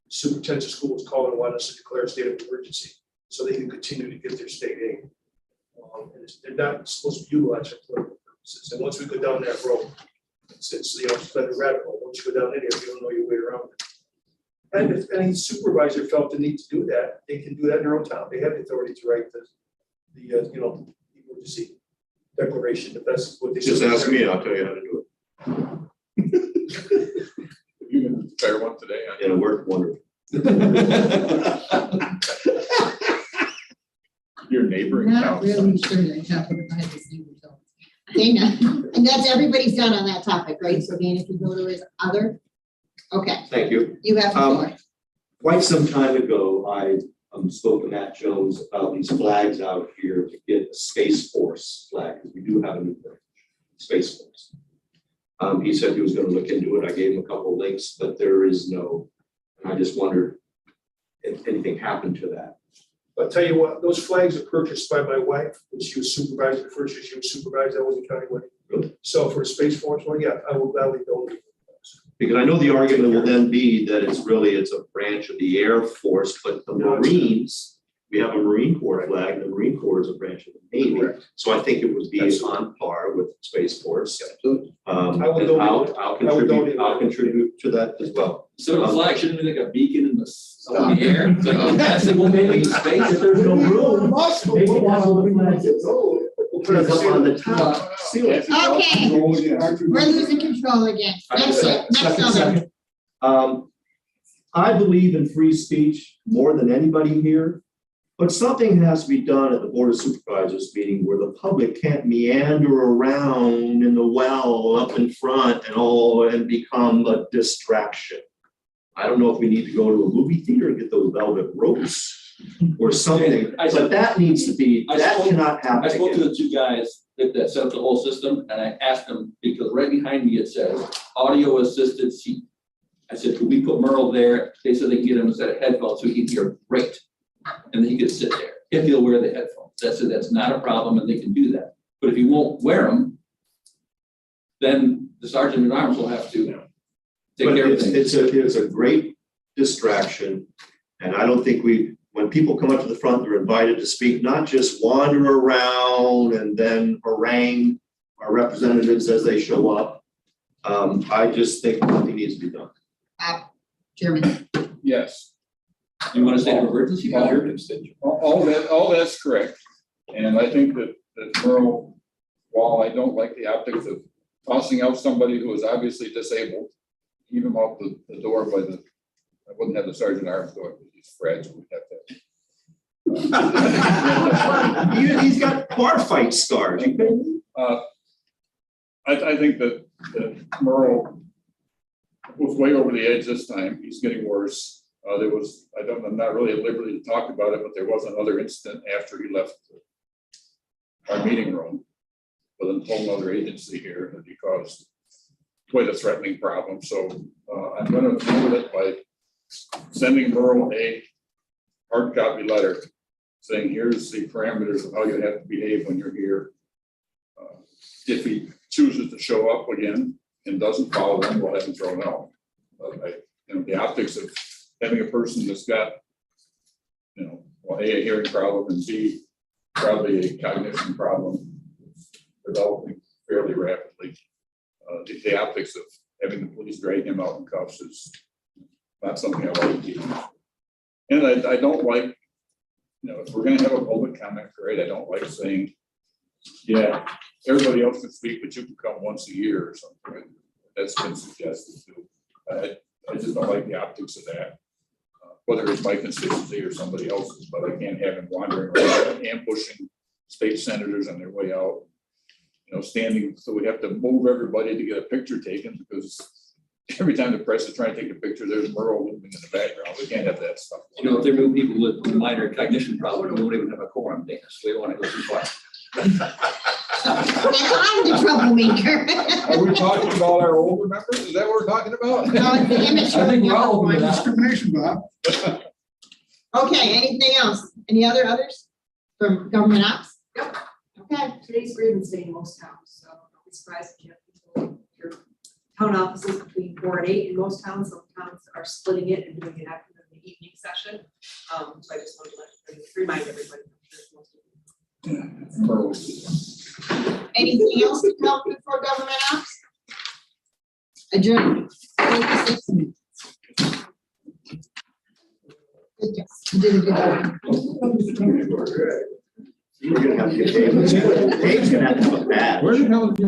superintendents of schools calling and wanting us to declare a state of emergency so they can continue to get their state aid. And they're not supposed to be utilized for political purposes. And once we go down that road, it's it's kind of radical. Once you go down any of it, you don't know your way around it. And if any supervisor felt the need to do that, they can do that in their own town. They have the authority to write the emergency declaration, if that's what they. Just ask me, I'll tell you how to do it. You can prepare one today. And it worked wonderful. Your neighboring Not town. really sure that happened by the same results. Dana, and that's, everybody's done on that topic, right? So Dana, if you go to his other, okay, Thank you. you have the floor. Quite some time ago, I spoke to Matt Jones about these flags out here to get a Space Force flag, because we do have a new branch, Space Force. He said he was going to look into it. I gave him a couple of links, but there is no, and I just wondered if anything happened to that. I'll tell you what, those flags are purchased by my wife when she was supervisor. The first year she was supervisor, that was a county wedding. Really? So for a Space Force one, yeah, I will gladly donate. Because I know the argument will then be that it's a branch of the Air Force, but the Marines, we have a Marine Corps flag, and the Marine Corps is a branch of the Navy. Correct. So I think it would be on par with Space Force. I will And donate. I'll contribute to that as well. So the flag shouldn't be like a beacon in the air. It's like, that's it, we'll make it in space. If there's no room, maybe that's what the flag is. We'll Put it up on the top. Seal it. Okay, we're losing control again. Next, other. I believe in free speech more than anybody here, but something has to be done at the Board of Supervisors meeting where the public can't meander around in the well up in front and become a distraction. I don't know if we need to go to a movie theater and get those velvet ropes or something, but that needs to be, that cannot happen I spoke to again. the two guys that set up the whole system, and I asked them, because right behind me it says, audio assisted seat. I said, could we put Merle there? They said they can get him a set of headphones so he can hear great. And then he could sit there if he'll wear the headphones. That's not a problem, and they can do that. But if he won't wear them, then the sergeant at arms will have to take But care of things. it's a great distraction, and I don't think when people come up to the front, they're invited to speak, not just wander around and then harangue our representatives as they show up. I just think nothing needs to be done. Chairman. Yes. You want to say emergency? All that's correct. And I think that Merle, while I don't like the optics of tossing out somebody who is obviously disabled, even out the door by I wouldn't have the sergeant at arms door, because he's fragile. We'd have to. He's got bar fight scars. I think that Merle was way over the edge this time. He's getting worse. I'm not really at liberty to talk about it, but there was another incident after he left our meeting room with a whole other agency here that he caused quite a threatening problem. So I'm going to deal with it by sending Merle a hard copy letter saying, here's the parameters of how you have to behave when you're here. If he chooses to show up again and doesn't follow them, we'll have him thrown out. The optics of having a person that's got, well, A, hearing problem, and B, probably a cognition problem developing fairly rapidly. The optics of having the police drag him out in cuffs is not something I like. And I don't like, if we're gonna have a public comment period, I don't like saying, yeah, everybody else can speak, but you can come once a year or something. That's been suggested too. I just don't like the optics of that. Whether it's my constituency or somebody else's, but I can't have him wandering around ambushing state senators on their way out. Standing, so we have to move everybody to get a picture taken because every time the press is trying to take a picture, there's Merle moving in the background. We can't have that stuff. If they move people with minor cognition problems, we won't even have a quorum, Dennis. We don't want to go too far. I'm the troublemaker. Are we talking about our older members? Is that what we're talking about? No, it's the immature. I think we're all over that. Discrimination, Bob. Okay, anything else? Any others from government ops? Yep. Okay, Today's grievance day in most towns, so don't be surprised if you have people, your town offices between 4 and 8 in most towns. Some towns are splitting it and doing it after the evening session. So I just wanted to remind everybody. anything else to come before government ops? Adjourned. Good job. You did a good job. We're gonna have to get Dave. Dave's gonna have to have a badge. Where the hell is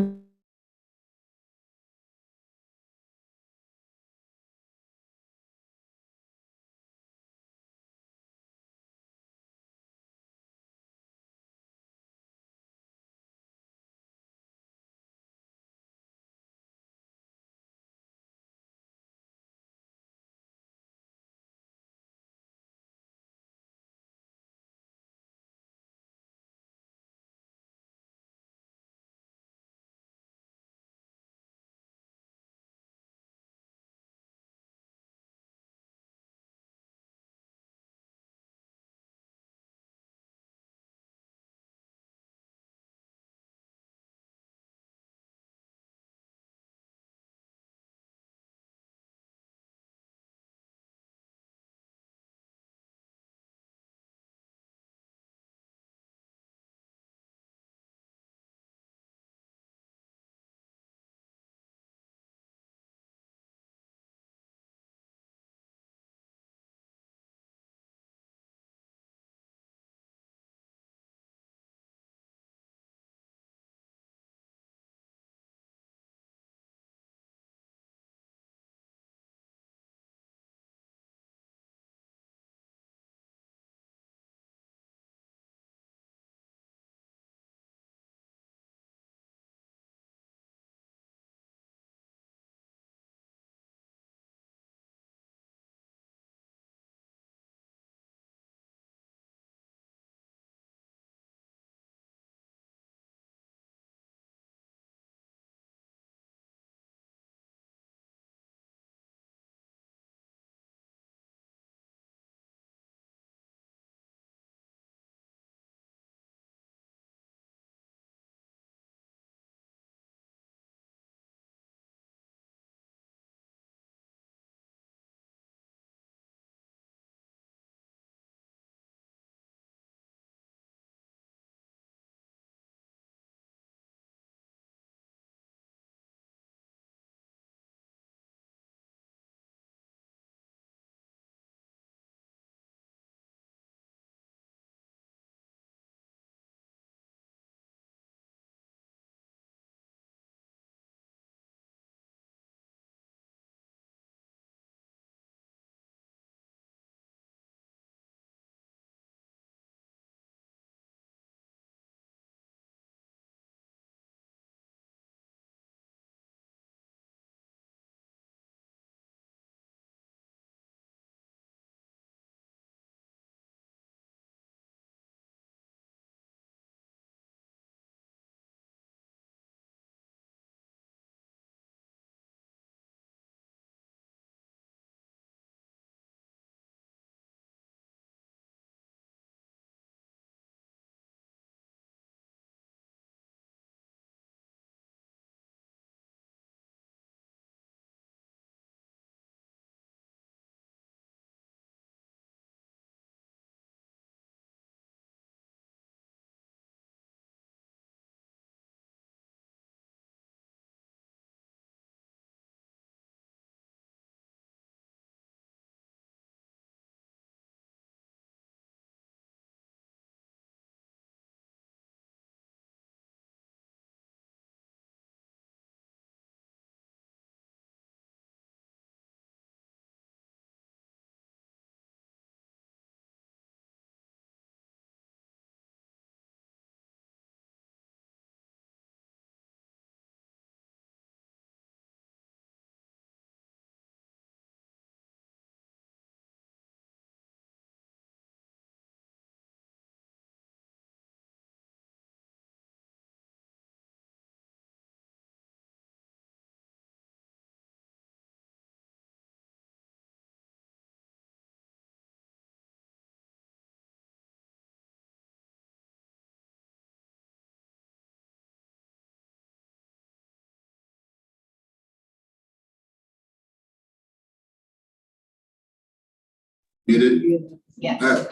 Muted? Yes. All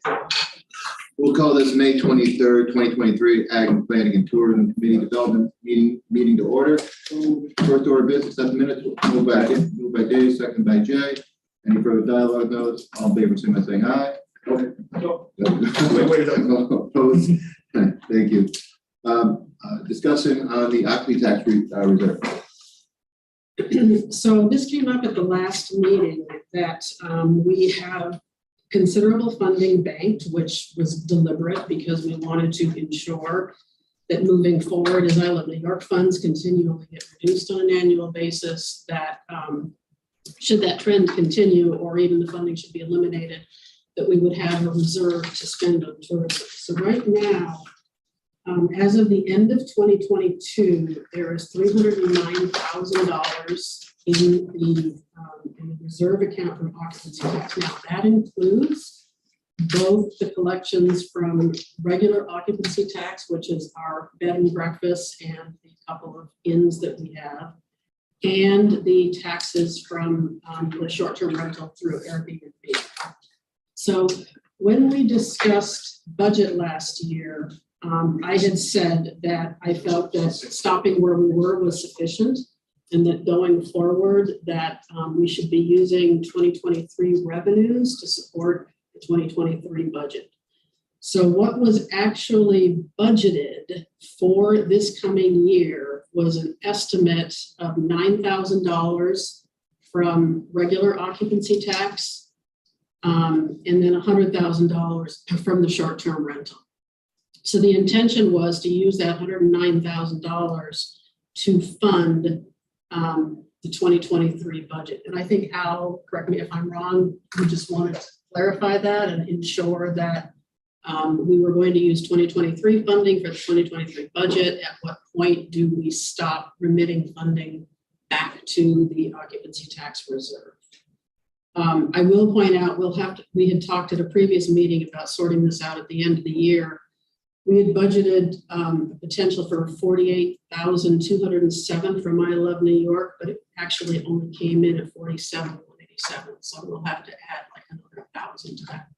right. We'll call this May 23rd, 2023 Ag and Planning and Tourism Committee Development meeting to order. First order of business, 7 minutes, moved by Dave, second by Jay. Any further dialogue notes? All in favor, signify by saying aye. Wait. Opposed? Thank you. Discussion on the occupancy tax reserve. So this came up at the last meeting that we have considerable funding banked, which was deliberate because we wanted to ensure that moving forward, as I Love New York funds continually get reduced on an annual basis, that should that trend continue or even the funding should be eliminated, that we would have a reserve to spend on tourism. So right now, as of the end of 2022, there is $309,000 in the reserve account from occupancy tax. Now, that includes both the collections from regular occupancy tax, which is our bed and breakfast and the couple of inns that we have, and the taxes from the short-term rental through Airbnb. So when we discussed budget last year, I had said that I felt that stopping where we were was sufficient and that going forward that we should be using 2023 revenues to support the 2023 budget. So what was actually budgeted for this coming year was an estimate of $9,000 from regular occupancy tax and then $100,000 from the short-term rental. So the intention was to use that $109,000 to fund the 2023 budget. And I think Al, correct me if I'm wrong, we just wanted to clarify that and ensure that we were going to use 2023 funding for the 2023 budget. At what point do we stop remitting funding back to the occupancy tax reserve? I will point out, we had talked at a previous meeting about sorting this out at the end of the year. We had budgeted the potential for $48,207 for My Love New York, but it actually only c87,187. So we'll have to add like another 1,000 to that.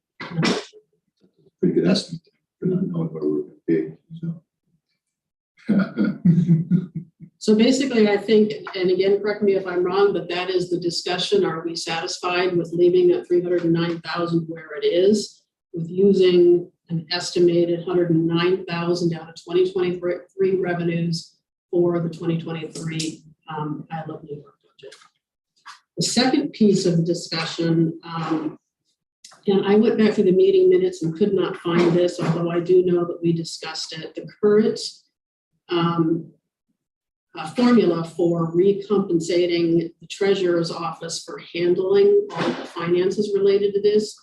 Pretty good estimate for not knowing where we're going to be. So basically, I think, and again, correct me if I'm wrong, but that is the discussion. Are we satisfied with leaving that 309,000 where it is, with using an estimated 109,000 down to 2023 revenues for the 2023 I Love New York budget? The second piece of the discussion, and I went back to the meeting minutes and could not find this, although I do know that we discussed it. The current formula for recompensating the treasurer's office for handling all of the finances related to this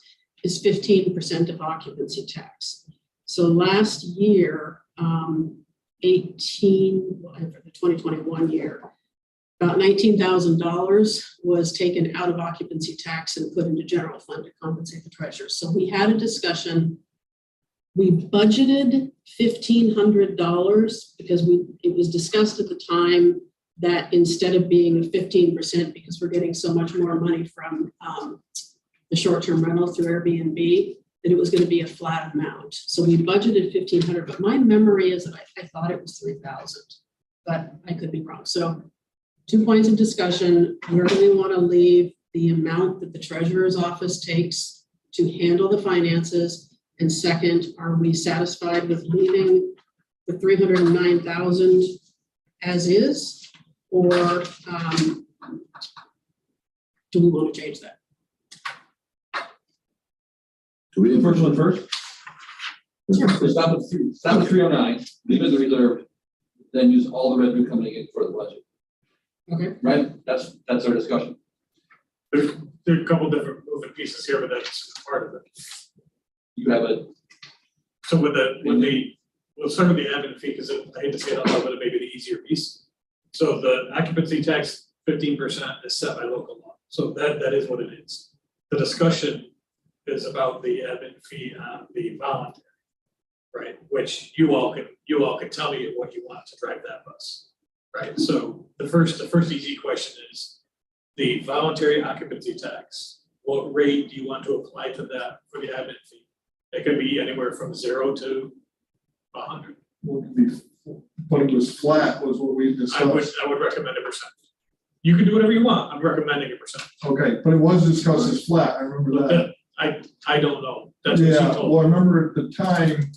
is 15% of occupancy tax. So last year, for the 2021 year, about $19,000 was taken out of occupancy tax and put into general fund to compensate the treasurer. So we had a discussion. We budgeted $1,500 because it was discussed at the time that instead of being a 15%, because we're getting so much more money from the short-term rental through Airbnb, that it was going to be a flat amount. So we budgeted $1,500, but my memory is that I thought it was $3,000, but I could be wrong. So 2 points of discussion: where do we want to leave the amount that the treasurer's office takes to handle the finances? And second, are we satisfied with leaving the 309,000 as is, or do we want to change that? So we The didn't first one first. Sure. So stop at 309, leave it in the reserve, then use all the revenue coming in for the budget. Okay. Right? That's our discussion. There's a couple different moving pieces here, but that's part of it. You have a, So we'll start with the admin fee, because I hate to say it out loud, but it may be the easier piece. So the occupancy tax, 15% is set by local law. So that is what it is. The discussion is about the admin fee on the voluntary, right? Which you all can tell me what you want to drive that bus, right? So the first easy question is the voluntary occupancy tax what rate do you want to apply to that for the admin fee? It could be anywhere from 0 to 100. But it was flat was what we I would discussed. recommend a percent. You can do whatever you want. I'm recommending a percent. Okay, but it was discussed as flat. I remember that. I don't know. That's what she Yeah, told well, I me. remember at the time,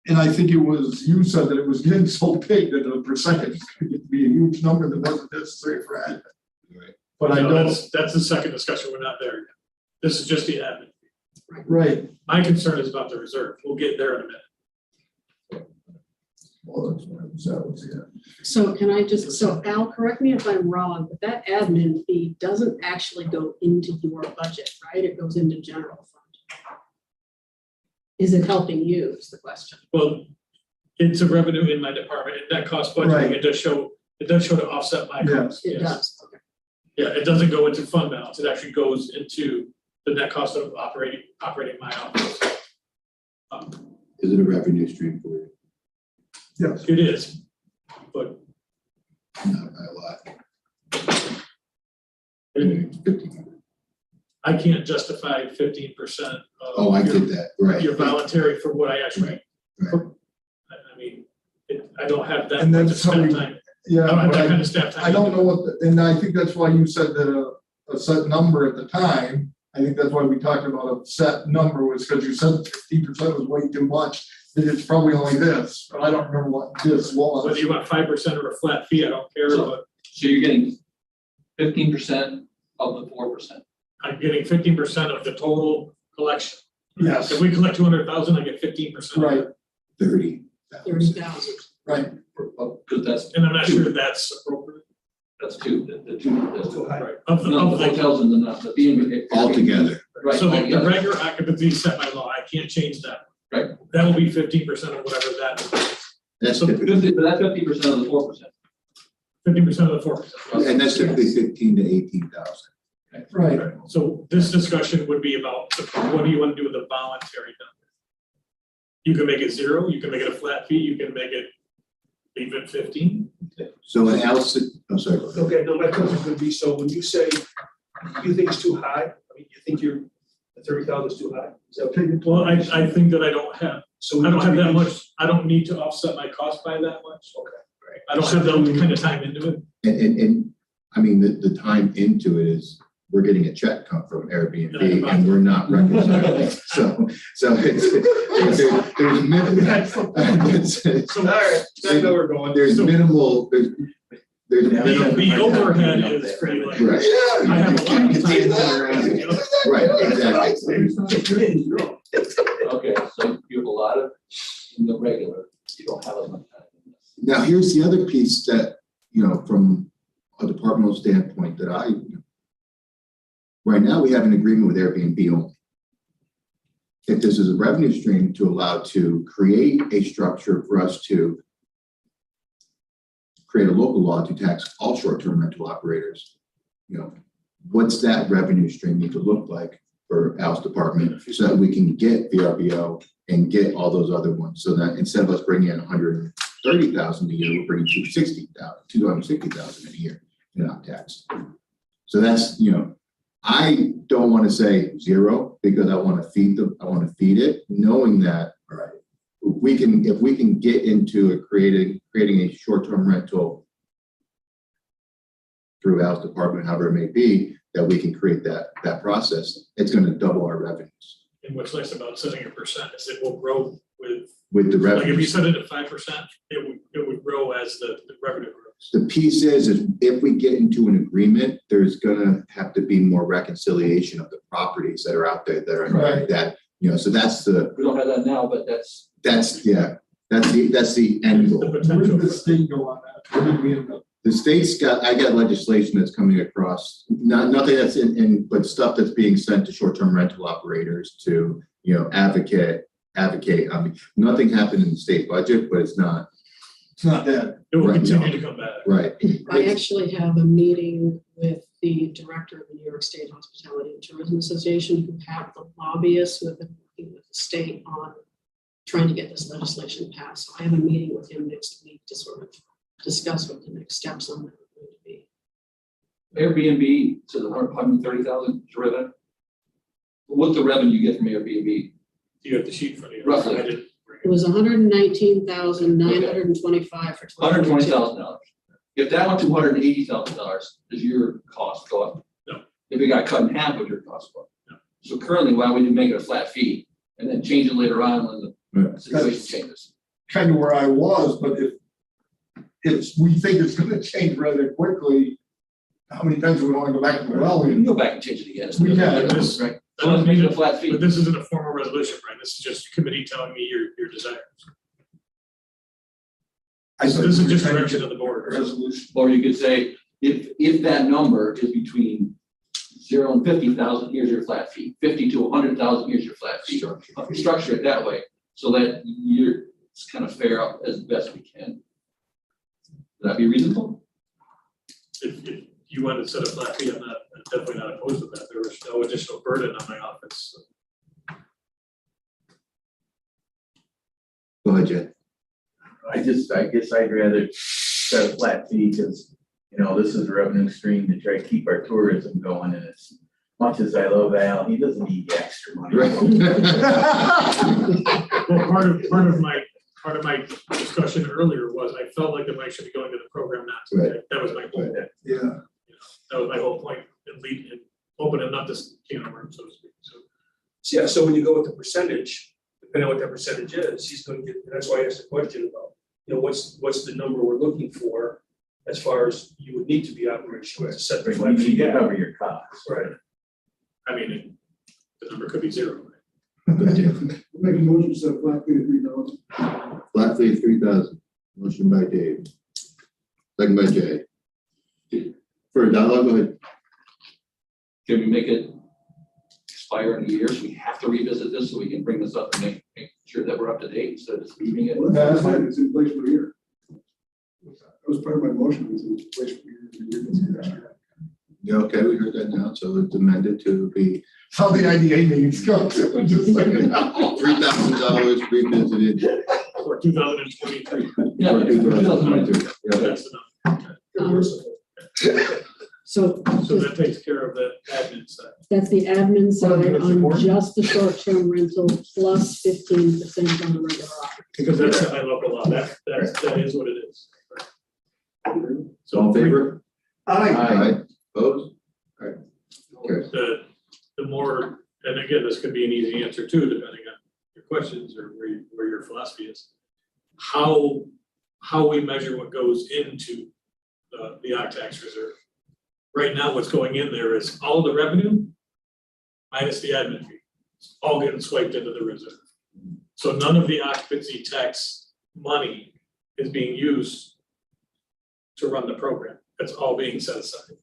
and I think it was, you said that it was getting so big that a percentage could get to be a huge number that wasn't necessary for admin. Right. But I No, don't, that's the second discussion. We're not there yet. This is just the admin. right, My concern is about the reserve. We'll get there in a minute. well, that's what I was, that was, yeah. So can I just, so Al, correct me if I'm wrong, but that admin fee doesn't actually go into your budget, right? It goes into general fund. Is it helping you is the question? Well, it's a revenue in my department, and that cost budgeting, Right. it does show to offset my Yeah. costs. It yes. does, okay. Yeah, it doesn't go into fund balance, it actually goes into the net cost of operating my office. Is it a revenue stream for you? Yes, It is, but Not by a lot. I can't justify 15% of. Oh, I your- get that, right. Your voluntary for what I actually. Right. I mean, I don't have that And much that's how staff we- time, yeah. I don't have but that kind of staff time. I don't know what, and I think that's why you said that a set number at the time. I think that's why we talked about a set number was because you said 50% was way too much. That it's probably only this, but I don't remember what this Whether was. you want 5% or a flat fee, I don't care, but So you're getting 15% of the 4%. I'm getting 15% of the total collection. Yes, If we collect 200,000, I get 15%. right, 30,000. right. Because that's, And I'm not sure that's appropriate. that's two, the two, that's two. Right. Of the, No, of the the, hotels and the B and B. Altogether. Right, so the altogether. regular occupancy is set by law. I can't change that. Right. That will be 15% of whatever that is. That's So typically, 50, but that's 50% of the 4%. 50% of the 4%. and that's typically 15 to 18,000. Right. So this discussion would be about what do you want to do with the voluntary number? You can make it 0, you can make it a flat fee, you can make it leave it 15. So when Al said, I'm sorry. go ahead. Okay, no, my question could be, so when you say you think it's too high, I mean, you think the 30,000 is too high? Is that okay? Well, I think that I don't have that much, I don't need to offset my cost by that much. Okay. Right. I don't have that kind of time into it. And I mean, the time into it is, we're getting a check come from Airbnb and we're not reconciling. So there's minimal. So, all right, that's where we're going. There's So minimal, there's minimal. the overhead is pretty like. Right. I have a lot of time. You know? Right, exactly. Okay, so you have a lot of, in the regular, you don't have as much time in this. Now, here's the other piece that, from a departmental standpoint that right now, we have an agreement with Airbnb only. If this is a revenue stream to allow to create a structure for us to create a local law to tax all short-term rental operators, what's that revenue stream need to look like for Al's department so that we can get VRBO and get all those other ones, so that instead of us bringing in 130,000 a year, we're bringing 260,000 a year not taxed. So that's, I don't want to say 0 because I want to feed it, knowing that if we can get into creating a short-term rental through Al's department, however it may be, that we can create that process, it's going to double our revenues And what's nice about setting a percent is it will grow with with the like if you revenue. set it at 5%, it would grow as the revenue grows. The piece is if we get into an agreement, there's gonna have to be more reconciliation of the properties that are out there that are Right. that, so that's the We don't have that now, but that's the end The goal. Where potential. did the state go on that? Where did we end up? The state's I got legislation that's coming across, nothing that's but stuff that's being sent to short-term rental operators to, advocate. I mean, nothing happened in the state budget, but it's not, It's not that. It will Right, continue no. to come back. right. I actually have a meeting with the director of the New York State Hospitality and Tourism Association, who have the lobbyists who have been working with the state on trying to get this legislation passed. So I have a meeting with him next week to sort of discuss what the next steps on that are going to be. Airbnb, so the 130,000 is revenue. What's the revenue you get from Airbnb? You have the sheet for you. Roughly. I didn't bring It was 119,925 for 2022. $120,000. If that went to $180,000, does your cost go up? No. If it got cut in half, would your cost go up? No. So currently, why would you make it a flat fee and then change it later on when the situation changes? Kind of where I was, but if we think it's gonna change rather quickly, how many times do we wanna go back to the well? We can go back and change it again. We can. Right. So let's make it a flat fee. But this isn't a formal resolution, Brian. This is just committee telling me your desires. So this is just direction of the board. Resolution. Or you could say, if that number is between 0 and 50,000, here's your flat fee. 50 to 100,000, here's your flat fee. Structure it that way, so that it's kind of fair up as best we can. Would that be reasonable? If you want to set a flat fee, I'm definitely not opposed to that. There was no additional burden on my office. Go ahead, Jed. I guess I'd rather set a flat fee because, you know, this is a revenue stream to try to keep our tourism going, and as much as I love Al, he doesn't need the extra money. Well, part of my discussion earlier was I felt like the money should be going to the program, not to Right. that was my point. Yeah. That was my whole point, and opening up this can of worms, so to speak. So Yeah, so when you go with the percentage, depending on what that percentage is, he's gonna get, that's why I asked the question about, you know, what's the number we're looking for as far as you would need to be operational to set the You flat need fee. to cover your costs. Right. I mean, the number could be zero. Make a motion to set a flat fee of $3,000. Flat fee 3,000. Motion by Dave. Second by Jay. For dialogue, go ahead. Can we make it expire in a year, so we have to revisit this, so we can bring this up and make sure that we're up to date, instead of just leaving it? Well, that's fine, it's in place for a year. That was part of my motion, it's in place for a year. Yeah, okay, we heard that now, so it's amended to be How the IDA meetings go. Just like it now. $3,000 revisited For 2023. Yeah, for 2022. Yeah. That's enough. So So that takes care of the admin side. that's the admin side Well, on support. just the short-term rental plus 15% on the regular offer. Because that's my local law. That is what it is. So in favor? Aye. Opposed? All right. Okay. The more, and again, this could be an easy answer too, depending on your questions or where your philosophy is. How we measure what goes into the OCTAX reserve. Right now, what's going in there is all the revenue minus the admin fee. It's all getting swiped into the reserve. So none of the occupancy tax money is being used to run the program. It's all being set aside.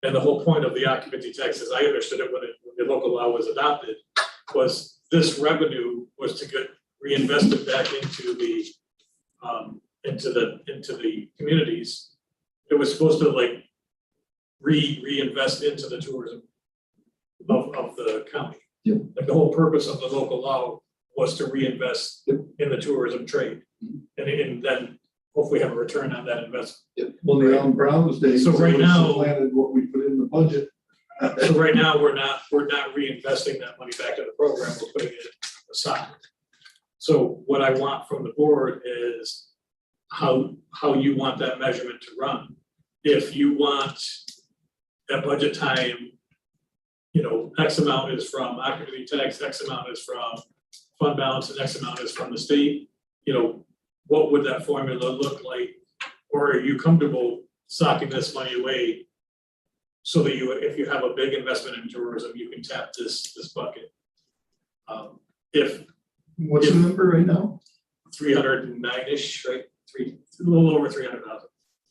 And the whole point of the occupancy tax, as I understood it when the local law was adopted, was this revenue was to get reinvested back into the communities. It was supposed to like reinvest into the tourism of the county. Yep. Like the whole purpose of the local law was to reinvest in the tourism trade. And then hopefully have a return on that investment. Well, the Allen Brown's days. So right now- Planted what we put in the budget. So right now, we're not reinvesting that money back to the program, we're putting it aside. So what I want from the board is how you want that measurement to run. If you want at budget time, you know, X amount is from occupancy tax, X amount is from fund balance, and X amount is from the state, you know, what would that formula look like? Or are you comfortable socking this money away so that if you have a big investment in tourism, you can tap this bucket? If What's the number right now? 309-ish, right? A little over 300,000.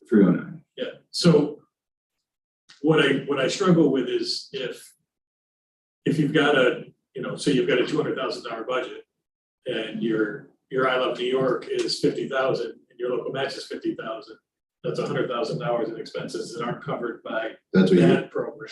309. Yeah, so what I struggle with is if you've got say you've got a $200,000 budget and your I Love New York is 50,000 and your local match is 50,000, that's $100,000 in expenses that aren't covered by That's what you, that program.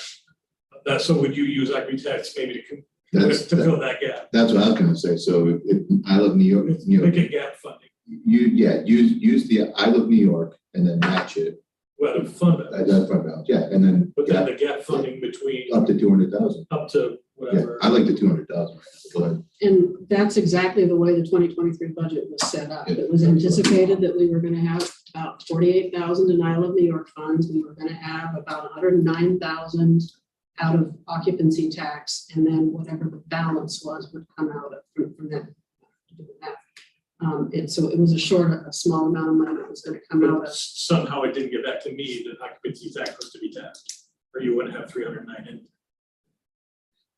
So would you use equity tax maybe to that's, fill that gap? that's what I was gonna say. So if I Love New York, Make it gap funding. use the I Love New York and then match it well, fund balance, That's fund balance, yeah, and then but then the gap funding between up to 200,000. up to Yeah, whatever. I like the 200,000. But And that's exactly the way the 2023 budget was set up. It was anticipated that we were gonna have about 48,000 in Isle of New York funds. We were gonna have about 109,000 out of occupancy tax, and then whatever the balance was would come out of from that. So it was a small amount of money that was gonna come out of. Somehow it didn't get back to me that occupancy tax was to be taxed, or you wouldn't have 309 in.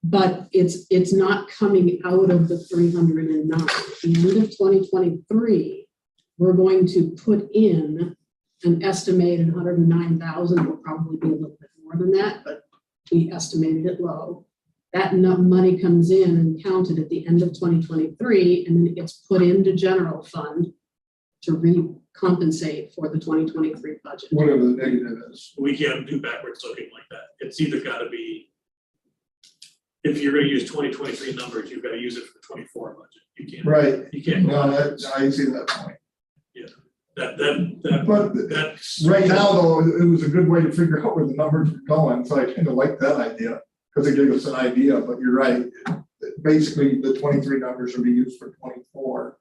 But it's not coming out of the 309. At the end of 2023, we're going to put in an estimated 109,000, will probably be a little bit more than that, but we estimated it low. That money comes in and counted at the end of 2023, and then it gets put into general fund to recompensate for the 2023 budget. Whatever the negative is. We can't do backwards looking like that. It's either gotta be, if you're gonna use 2023 numbers, you've gotta use it for the 24 budget. You can't. Right. You can't. No, I see that point. But That's, right now, though, it was a good way to figure out where the numbers were going, so I kind of like that idea, because it gave us an idea, but you're right. Basically, the 23 numbers will be used for 24.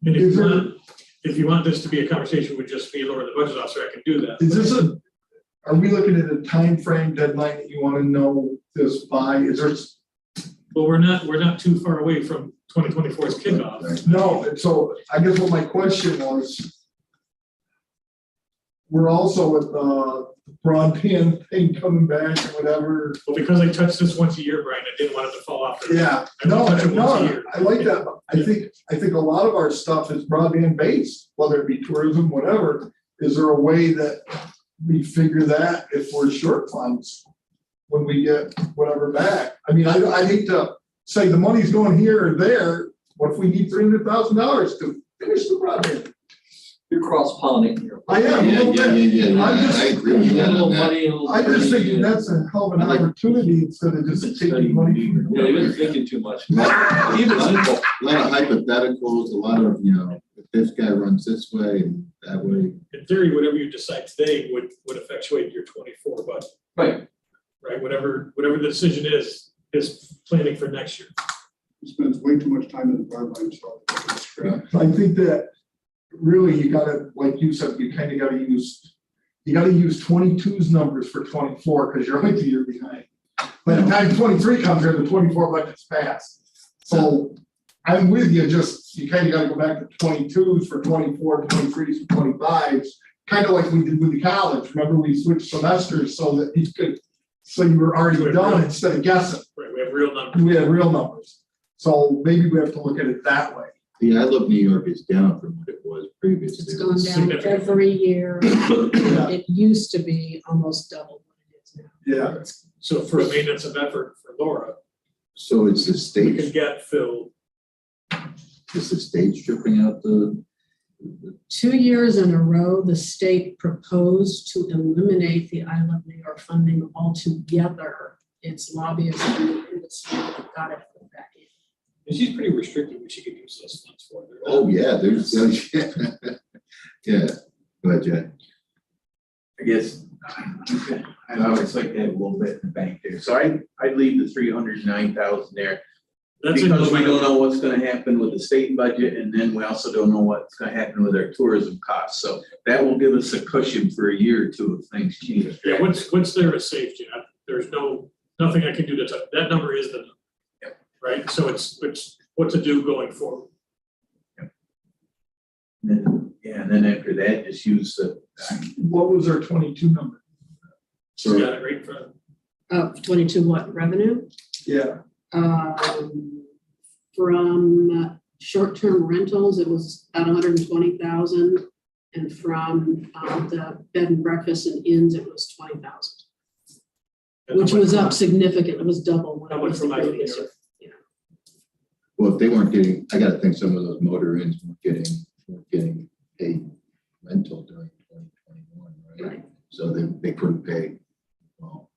And Is there- if you want this to be a conversation with just me or the budget officer, I can do that. Is this are we looking at a time frame deadline that you want to know this by? Is there? But we're not too far away from 2024's kickoff. No, and so I guess what my question was, we're also with broadband thing coming back or whatever. But because I touch this once a year, Brian, I didn't want it to fall off. Yeah, I don't touch it once a no, year. I like that. I think a lot of our stuff is broadband based, whether it be tourism, whatever. Is there a way that we figure that if we're short funds when we get whatever back? I mean, I hate to say the money's going here or there. What if we need $300,000 to finish the broadband? You're cross pollinating here. I am. a little bit. Yeah, I'm just- I agree with A that little on that. money, a little. I'm just thinking that's a hell of an opportunity instead of just taking money from. Yeah, you've been thinking too much. Even A simple. lot of hypotheticals, a lot of, if this guy runs this way and that way. In theory, whatever you decide today would effectuate your 24 budget, Right. right? Whatever the decision is planning for next year. Spends way too much time in the broadband stuff. I think that really you gotta, like you said, you kind of gotta use 22's numbers for 24 because you're only 2 years behind. By the time 23 comes here, the 24 budget's passed. So I'm with you, just you kind of gotta go back to 22's for 24, 23's for 25's, kind of like we did with the college. Remember, we switched semesters so that you were already done instead of guessing. Right, we have real numbers. We have real numbers. So maybe we have to look at it that way. Yeah, I love New York is down from what it was previously. It's gone down Significant. every year. Yeah. It used to be almost double what it is now. Yeah. So for a maintenance of effort for Laura, So it's the we can state, get Phil, is the state stripping out the 2 years in a row, the state proposed to eliminate the Isle of New York funding altogether. Its lobbyists and industry got it put back in. and she's pretty restricted what she could use those funds for. oh, yeah, there's, yeah, go ahead, Jen. I guess, I always like to have a little bit in the bank there, so I'd leave the 309,000 there. That's Because we don't know what's gonna happen with the state budget, and then we also don't know what's gonna happen with our tourism costs, so that will give us a cushion for a year or two if things change. Yeah, what's there is safe, Jan. There's nothing I can do to touch, that number is the number. Yep. Right, so it's what to do going forward. And then after that, just use the, What was our 22 number? She's got it right in front of 22 what, revenue? Yeah. From short-term rentals, it was about 120,000. And from the bed and breakfast and inns, it was 20,000, them. which was up significant. It was double what How it much was the from Isle of New previous York? year. Well, if they weren't getting, I gotta think some of those motor inns weren't getting paid rental during 2021, right? Right. So they couldn't pay, well,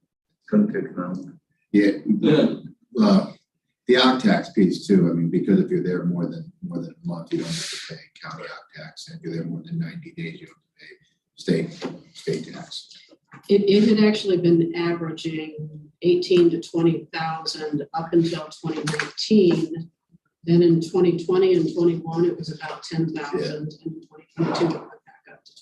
couldn't pick them. yeah, Yeah. the out tax piece too, I mean, because if you're there more than a month, you don't have to pay county out tax, and if you're there more than 90 days, you don't have to pay state tax. It had actually been averaging 18 to 20,000 up until 2019. Then in 2020 and 21, it was about 10,000, and in 2022, it went back up to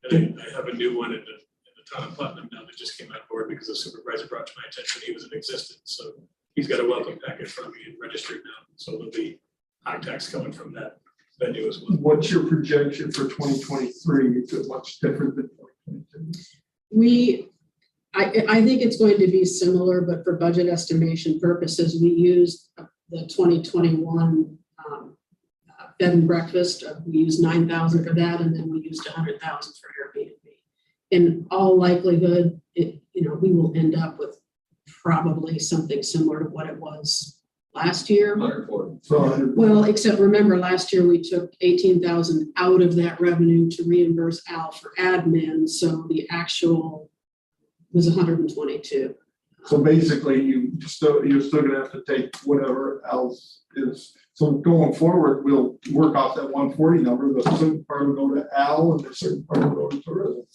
20. And I have a new one in the town of Putnam now that just came on board because the supervisor brought to my attention he was in existence. So he's got a welcome packet from me and registered now. So there'll be high tax coming from that venue as well. What's your projection for 2023? Is it much different than 2022? I think it's going to be similar, but for budget estimation purposes, we used the 2021 bed and breakfast. We used 9,000 for that, and then we used 100,000 for Airbnb. In all likelihood, we will end up with probably something similar to what it was last year. 140. So Well, except remember, last year we took 18,000 out of that revenue to reimburse Al for admin, so the actual was 122. So basically, you're still gonna have to take whatever else is. So going forward, we'll work off that 140 number. The certain part will go to Al and the certain part will go to tourism.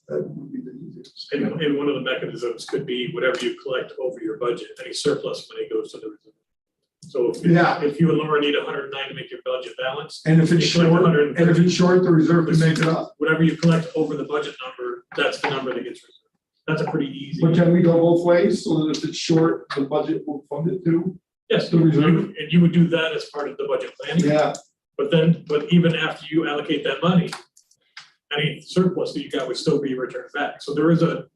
That would be the easiest. And one of the mechanisms could be whatever you collect over your budget, any surplus money goes to the reserve. So if you and Laura need 109 to make your budget balance. And if it's you collect short, 130. the reserve can make it up. Whatever you collect over the budget number, that's the number that gets reserved. That's a pretty easy. But can we go both ways so that if it's short, the budget will fund it too? Yes, the reserve? and you would do that as part of the budget planning. Yeah. But even after you allocate that money, any surplus that you got would still be returned back. So there is a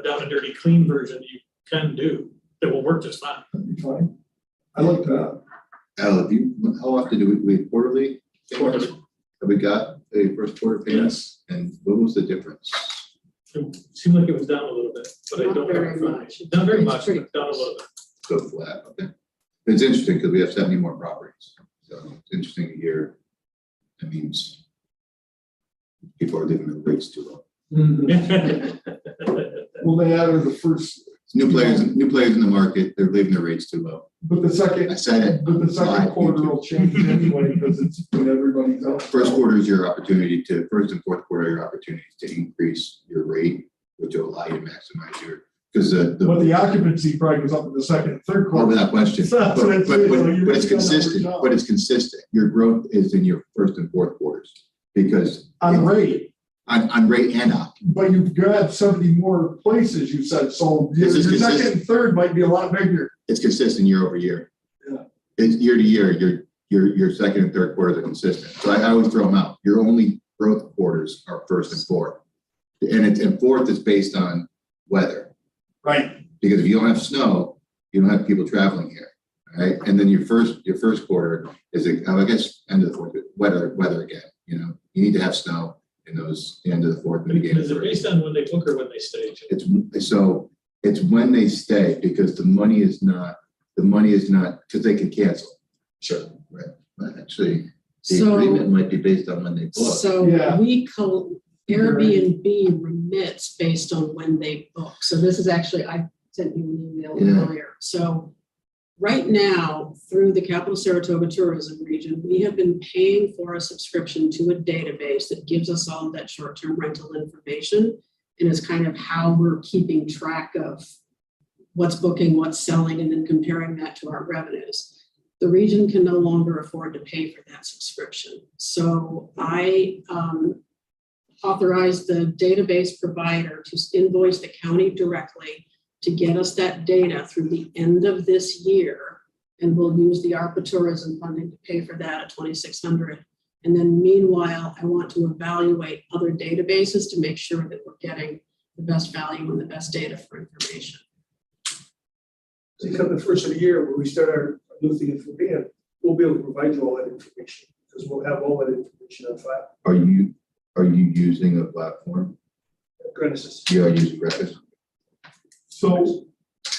down and dirty clean version you can do that will work just fine. That'd be fine. I like that. Al, how often do we quarterly? Quarterly. Have we got a first quarter payment? And what was the difference? It seemed like it was down a little bit, but I Not don't have very it in front of me. much. Not very It's much, pretty but down a little bit. So flat, okay. It's interesting because we have 70 more properties. So it's interesting to hear. That means people are leaving their rates too low. Well, they added the first, New players in the market, they're leaving their rates too low. but the second, I said it. but the second Live, quarter YouTube. will change anyway because it's when everybody's out. First quarter is your opportunity to, first and fourth quarter, your opportunities to increase your rate, which will allow you to maximize your, because But the occupancy probably goes up in the second and third Oh, quarter. without question, So but that's it, so you're it's gonna consistent, know. but it's consistent. Your growth is in your first and fourth quarters. Because On rate, on rate and up, but you've got 70 more places, you said, so your This is second consistent. and third might be a lot bigger. it's consistent year over year. Yeah. It's year to year, your second and third quarters are consistent. So I always throw them out. Your only growth quarters are first and fourth. And fourth is based on weather. Right. Because if you don't have snow, you don't have people traveling here, right? And then your first quarter is, I guess, end of the fourth, weather again, you need to have snow in those, the end of the fourth and beginning of Is the it first. based on when they book or when they stay? It's when they stay, because the money is not, because they can cancel. Sure. Right, but actually, the So- agreement might be based on when they book. So Yeah. Airbnb remits based on when they book. So this is actually, I sent you an email Yeah. earlier. So right now, through the Capital Saratoga Tourism Region, we have been paying for a subscription to a database that gives us all of that short-term rental information. And is kind of how we're keeping track of what's booking, what's selling, and then comparing that to our revenues. The region can no longer afford to pay for that subscription. So I authorized the database provider to invoice the county directly to get us that data through the end of this year. And we'll use the ARPA tourism funding to pay for that at $2,600. And then meanwhile, I want to evaluate other databases to make sure that we're getting the best value and the best data for information. So come the first of the year, when we start our new thing for band, we'll be able to provide you all that information, because we'll have all that information on file. Are you using a platform? Genesis. You are using Record? So,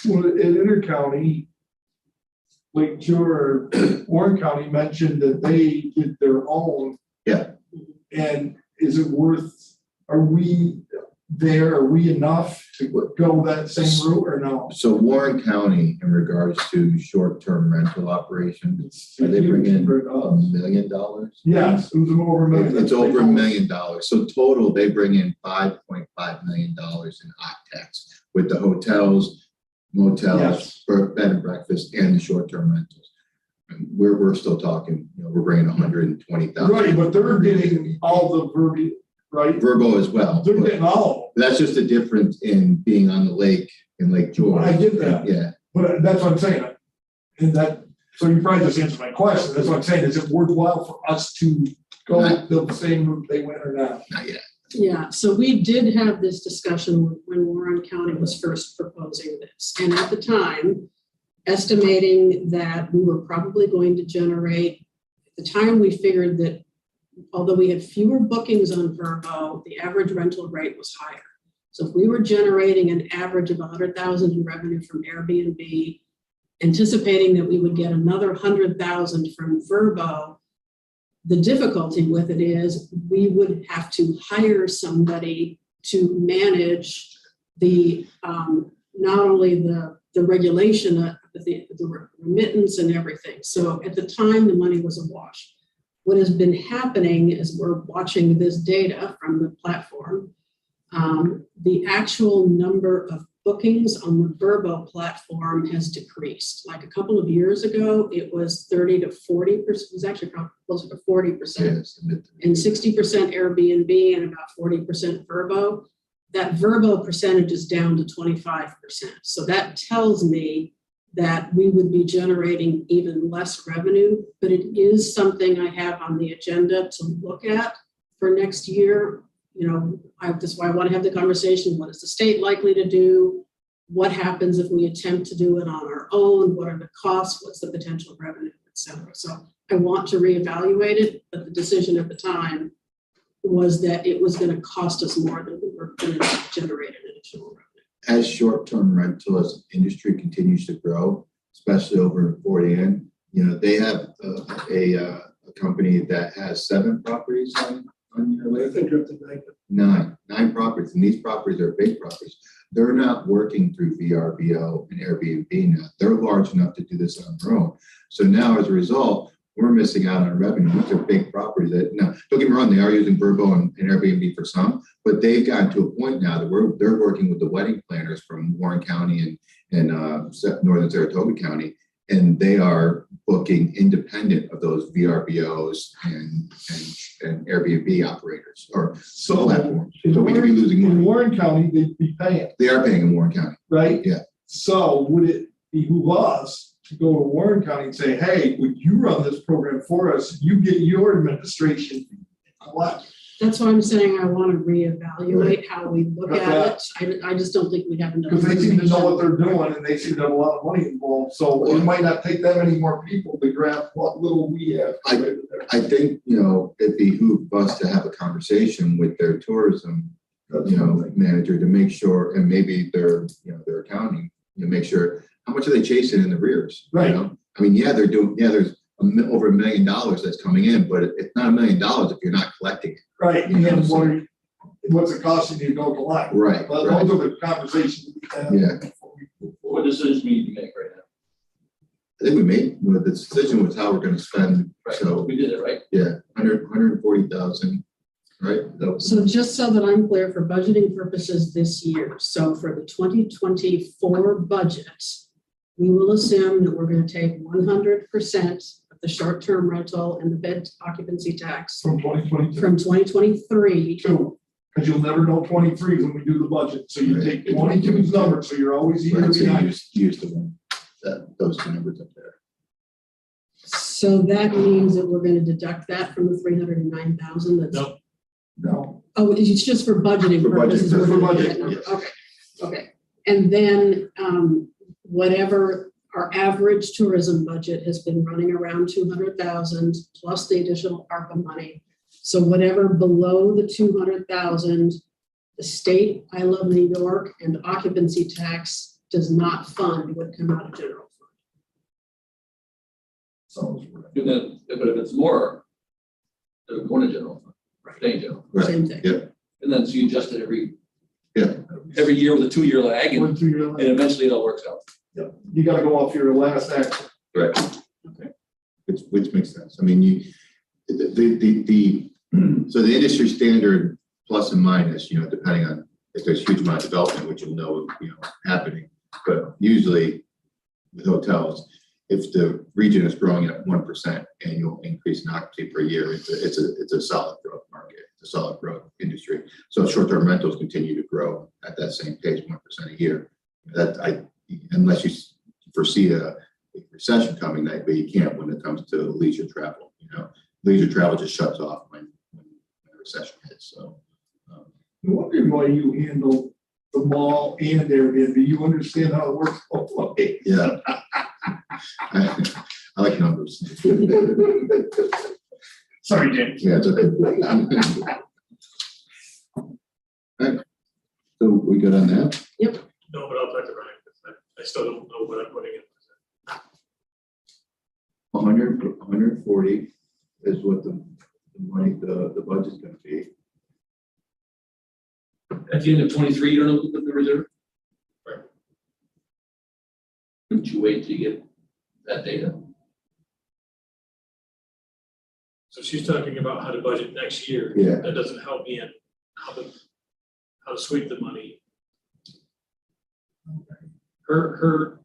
well, in Intercounty, like Warren County mentioned that they did their own. Yeah. And is it worth, are we there, are we enough to go that same route or no? So Warren County, in regards to short-term rental operations, are they bringing in $1 million? Yes, it was over $1 million. It's over $1 million. So total, they bring in $5.5 million in OpTex with the hotels, motels, Yes. bed and breakfast, and the short-term rentals. And we're still talking, we're bringing 120,000. Right, but they're getting all the verbiage, right? Verbo as well. They're getting all That's just the difference in being on the lake in Lake George. I get that. Yeah. But that's what I'm saying. And that, so you probably just answered my question. That's what I'm saying. Is it worthwhile for us to go the same route they went or not? Not yet. Yeah, so we did have this discussion when Warren County was first proposing this. And at the time, estimating that we were probably going to generate, at the time we figured that although we had fewer bookings on Vrbo, the average rental rate was higher. So if we were generating an average of 100,000 in revenue from Airbnb, anticipating that we would get another 100,000 from Vrbo, the difficulty with it is we would have to hire somebody to manage the not only the regulation, the remittance and everything. So at the time, the money was a wash. What has been happening is we're watching this data from the platform. The actual number of bookings on the Vrbo platform has decreased. Like a couple of years ago, it was 30 to 40%, it was actually probably closer to 40%, and 60% Airbnb and about 40% Vrbo. That Vrbo percentage is down to 25%. So that tells me that we would be generating even less revenue, but it is something I have on the agenda to look at for next year. That's why I want to have the conversation. What is the state likely to do? What happens if we attempt to do it on our own? What are the costs? What's the potential revenue, et cetera? So I want to reevaluate it, but the decision at the time was that it was going to cost us more than we were going to generate an additional revenue. As short-term rental as industry continues to grow, especially over in Fort Ann, they have a company that has 7 properties on your I list. think you're up to 9. Nine properties, and these properties are big properties. They're not working through VRBO and Airbnb now. They're large enough to do this on their own. So now as a result, we're missing out on revenue. These are big properties that, now, don't get me wrong, they are using Vrbo and Airbnb for some, but they've gotten to a point now that they're working with the wedding planners from Warren County and Northern Saratoga County, and they are booking independent of those VRBOs and Airbnb operators or platforms. So we could be losing In money. Warren County, they'd be paying, They are paying in Warren County. right? Yeah. So would it behoove us to go to Warren County and say, hey, would you run this program for us? You get your administration collect. That's why I'm saying I want to reevaluate how we look at it. I just don't think we have enough. Because they seem to know what information. they're doing and they seem to have a lot of money involved. So it might not take that many more people to grab what little we have. I think, it behooves us to have a conversation with their tourism, manager to make sure, and maybe their accounting, make sure, how much are they chasing in the rears? Right. I mean, there's over $1 million that's coming in, but it's not $1 million if you're not collecting it. Right, You know, and so- what's it costing you to go collect? Right, But right. those are the conversations we have. Yeah. What decisions we need to make right now? I think we made, the decision was how we're gonna spend, Right, so, we did it, right? yeah, 140,000, right? So just so that I'm clear, for budgeting purposes this year, so for the 2024 budget, we will assume that we're going to take 100% of the short-term rental and the bed occupancy tax From 2022. from 2023. Because you'll never know 23 when we do the budget. So you take 22's number, so you're always either Right, so you behind. use the one, those two numbers up there. So that means that we're going to deduct that from the 309,000. That's No. No, Oh, it's just for budgeting For purposes. budget, we're for gonna do budget, that number. yes. Okay. And then whatever our average tourism budget has been running around 200,000 plus the additional ARPA money. So whatever below the 200,000, the state, I Love New York, and occupancy tax does not fund would come out of general fund. sounds right. And then, but if it's more, it would go into general fund, stay in general. Right. Same thing. Yep. And then so you adjust it every every year with a 2-year lag and 1, 2 year lag. eventually it all works out. You gotta go off your last action. Right. Okay. Which makes sense. I mean, so the industry standard plus and minus, depending on if there's huge amount of development, which you'll know, happening. But usually with hotels, if the region is growing at 1% annual increase in occupancy per year, it's a solid growth market, it's a solid growth industry. So short-term rentals continue to grow at that same pace, 1% a year. Unless you foresee a recession coming, but you can't when it comes to leisure travel. Leisure travel just shuts off when a recession hits. So I'm wondering why you handle the mall and Airbnb. You understand how it works both ways. yeah, I like numbers. Sorry, James. Yeah, it's okay. All right. So we good on that? No, but I'll talk to Ryan. I still don't know what I'm putting in. 140 is what the money, the budget's gonna be. At the end of 23, you don't know what the reserve? Right. Wouldn't you wait till you get that data? So she's talking about how to budget next year. Yeah. That doesn't help me in how to sweep the money. Her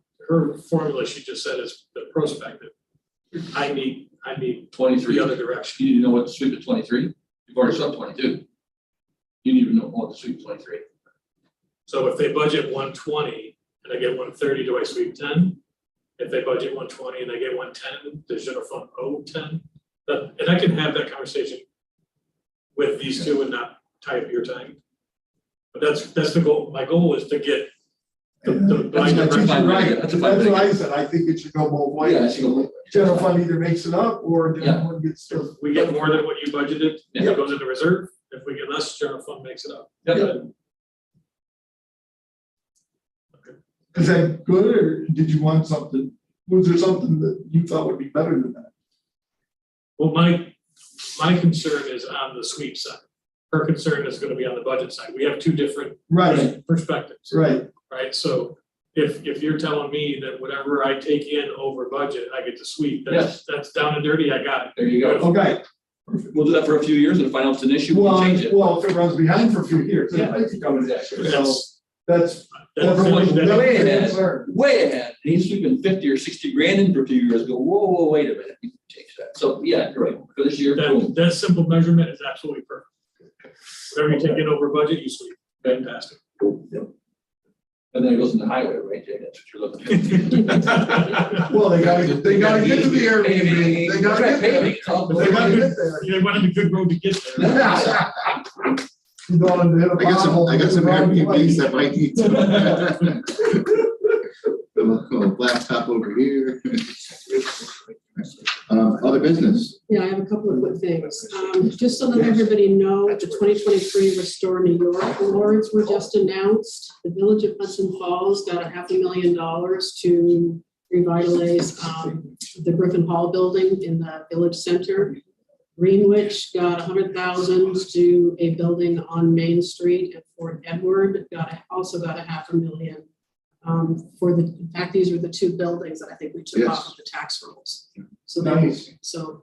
formula, she just said, is the prospective. I need 23. the other direction. You need to know what to sweep at 23. You've already swept 22. You need to know what to sweep 23. So if they budget 120 and I get 130, do I sweep 10? If they budget 120 and I get 110, does general fund owe 10? And I can have that conversation with these two and not tie up your time. But that's the goal. My goal is to get the That's direction. right. That's That's a fine what thing. I said. I think it should go both ways. Yeah, it should go both General fund either makes it up or general fund gets the. We get more than what you budgeted, Yeah. it goes into reserve. If we get less, general fund makes it up. Yep. Is that good, or did you want something? Was there something that you thought would be better than that? Well, my concern is on the sweep side. Her concern is gonna be on the budget side. We have two different Right, perspectives, right. right? So if you're telling me that whatever I take in over budget, I get to sweep, that's down and dirty, I got it. There you go. Okay. We'll do that for a few years and if I know it's an issue, we'll change it. Well, if it runs behind for a few years, Yeah. then it becomes Exactly. So that's. Way ahead. concern. Way ahead. And he's sweeping 50 or 60 grand in for a few years, go, whoa, wait a minute, we can change that. So, yeah, you're right, for this year, boom. That simple measurement is absolutely perfect. Whatever you take in over budget, you sweep. Fantastic. And then it goes into highway, right, Jay? That's what you're looking at. Well, they gotta get to the Airbnb. They gotta get there. It's all- They gotta get there. You went on a good road to get there. You don't want to hit a I got some pothole. Airbnbs that might need to. The little laptop over here. Other business. Yeah, I have a couple of quick things. Just so that everybody know, the 2023 Restore New York awards were just announced. The Village of Hudson Falls got $500,000 to revitalize the Griffin Hall building in the village center. Greenwich got $100,000 to a building on Main Street, and Fort Edward also got $500,000. In fact, these are the two buildings that I think we took off of the tax rolls. So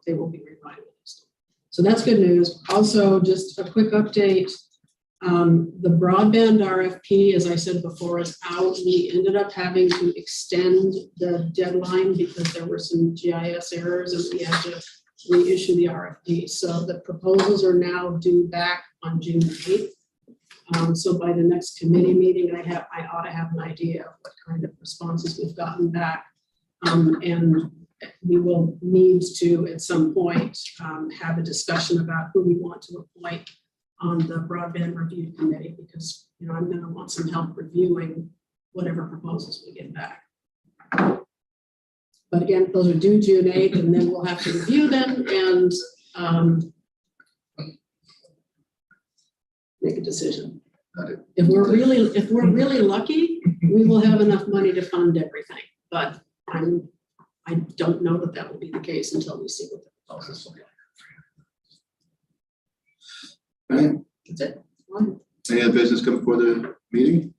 they will be revitalized. So that's good news. Also, just a quick update. The broadband RFP, as I said before, is out. We ended up having to extend the deadline because there were some GIS errors and we had to reissue the RFP. So the proposals are now due back on June 8th. So by the next committee meeting, I ought to have an idea of what kind of responses we've gotten back. And we will need to, at some point, have a discussion about who we want to appoint on the broadband review committee, because, I'm gonna want some help reviewing whatever proposals we get back. But again, those are due June 8th, and then we'll have to review them and make a decision. If we're really lucky, we will have enough money to fund everything, but I don't know that will be the case until we see what the proposals look like. All right. That's it. Any other business come before the meeting?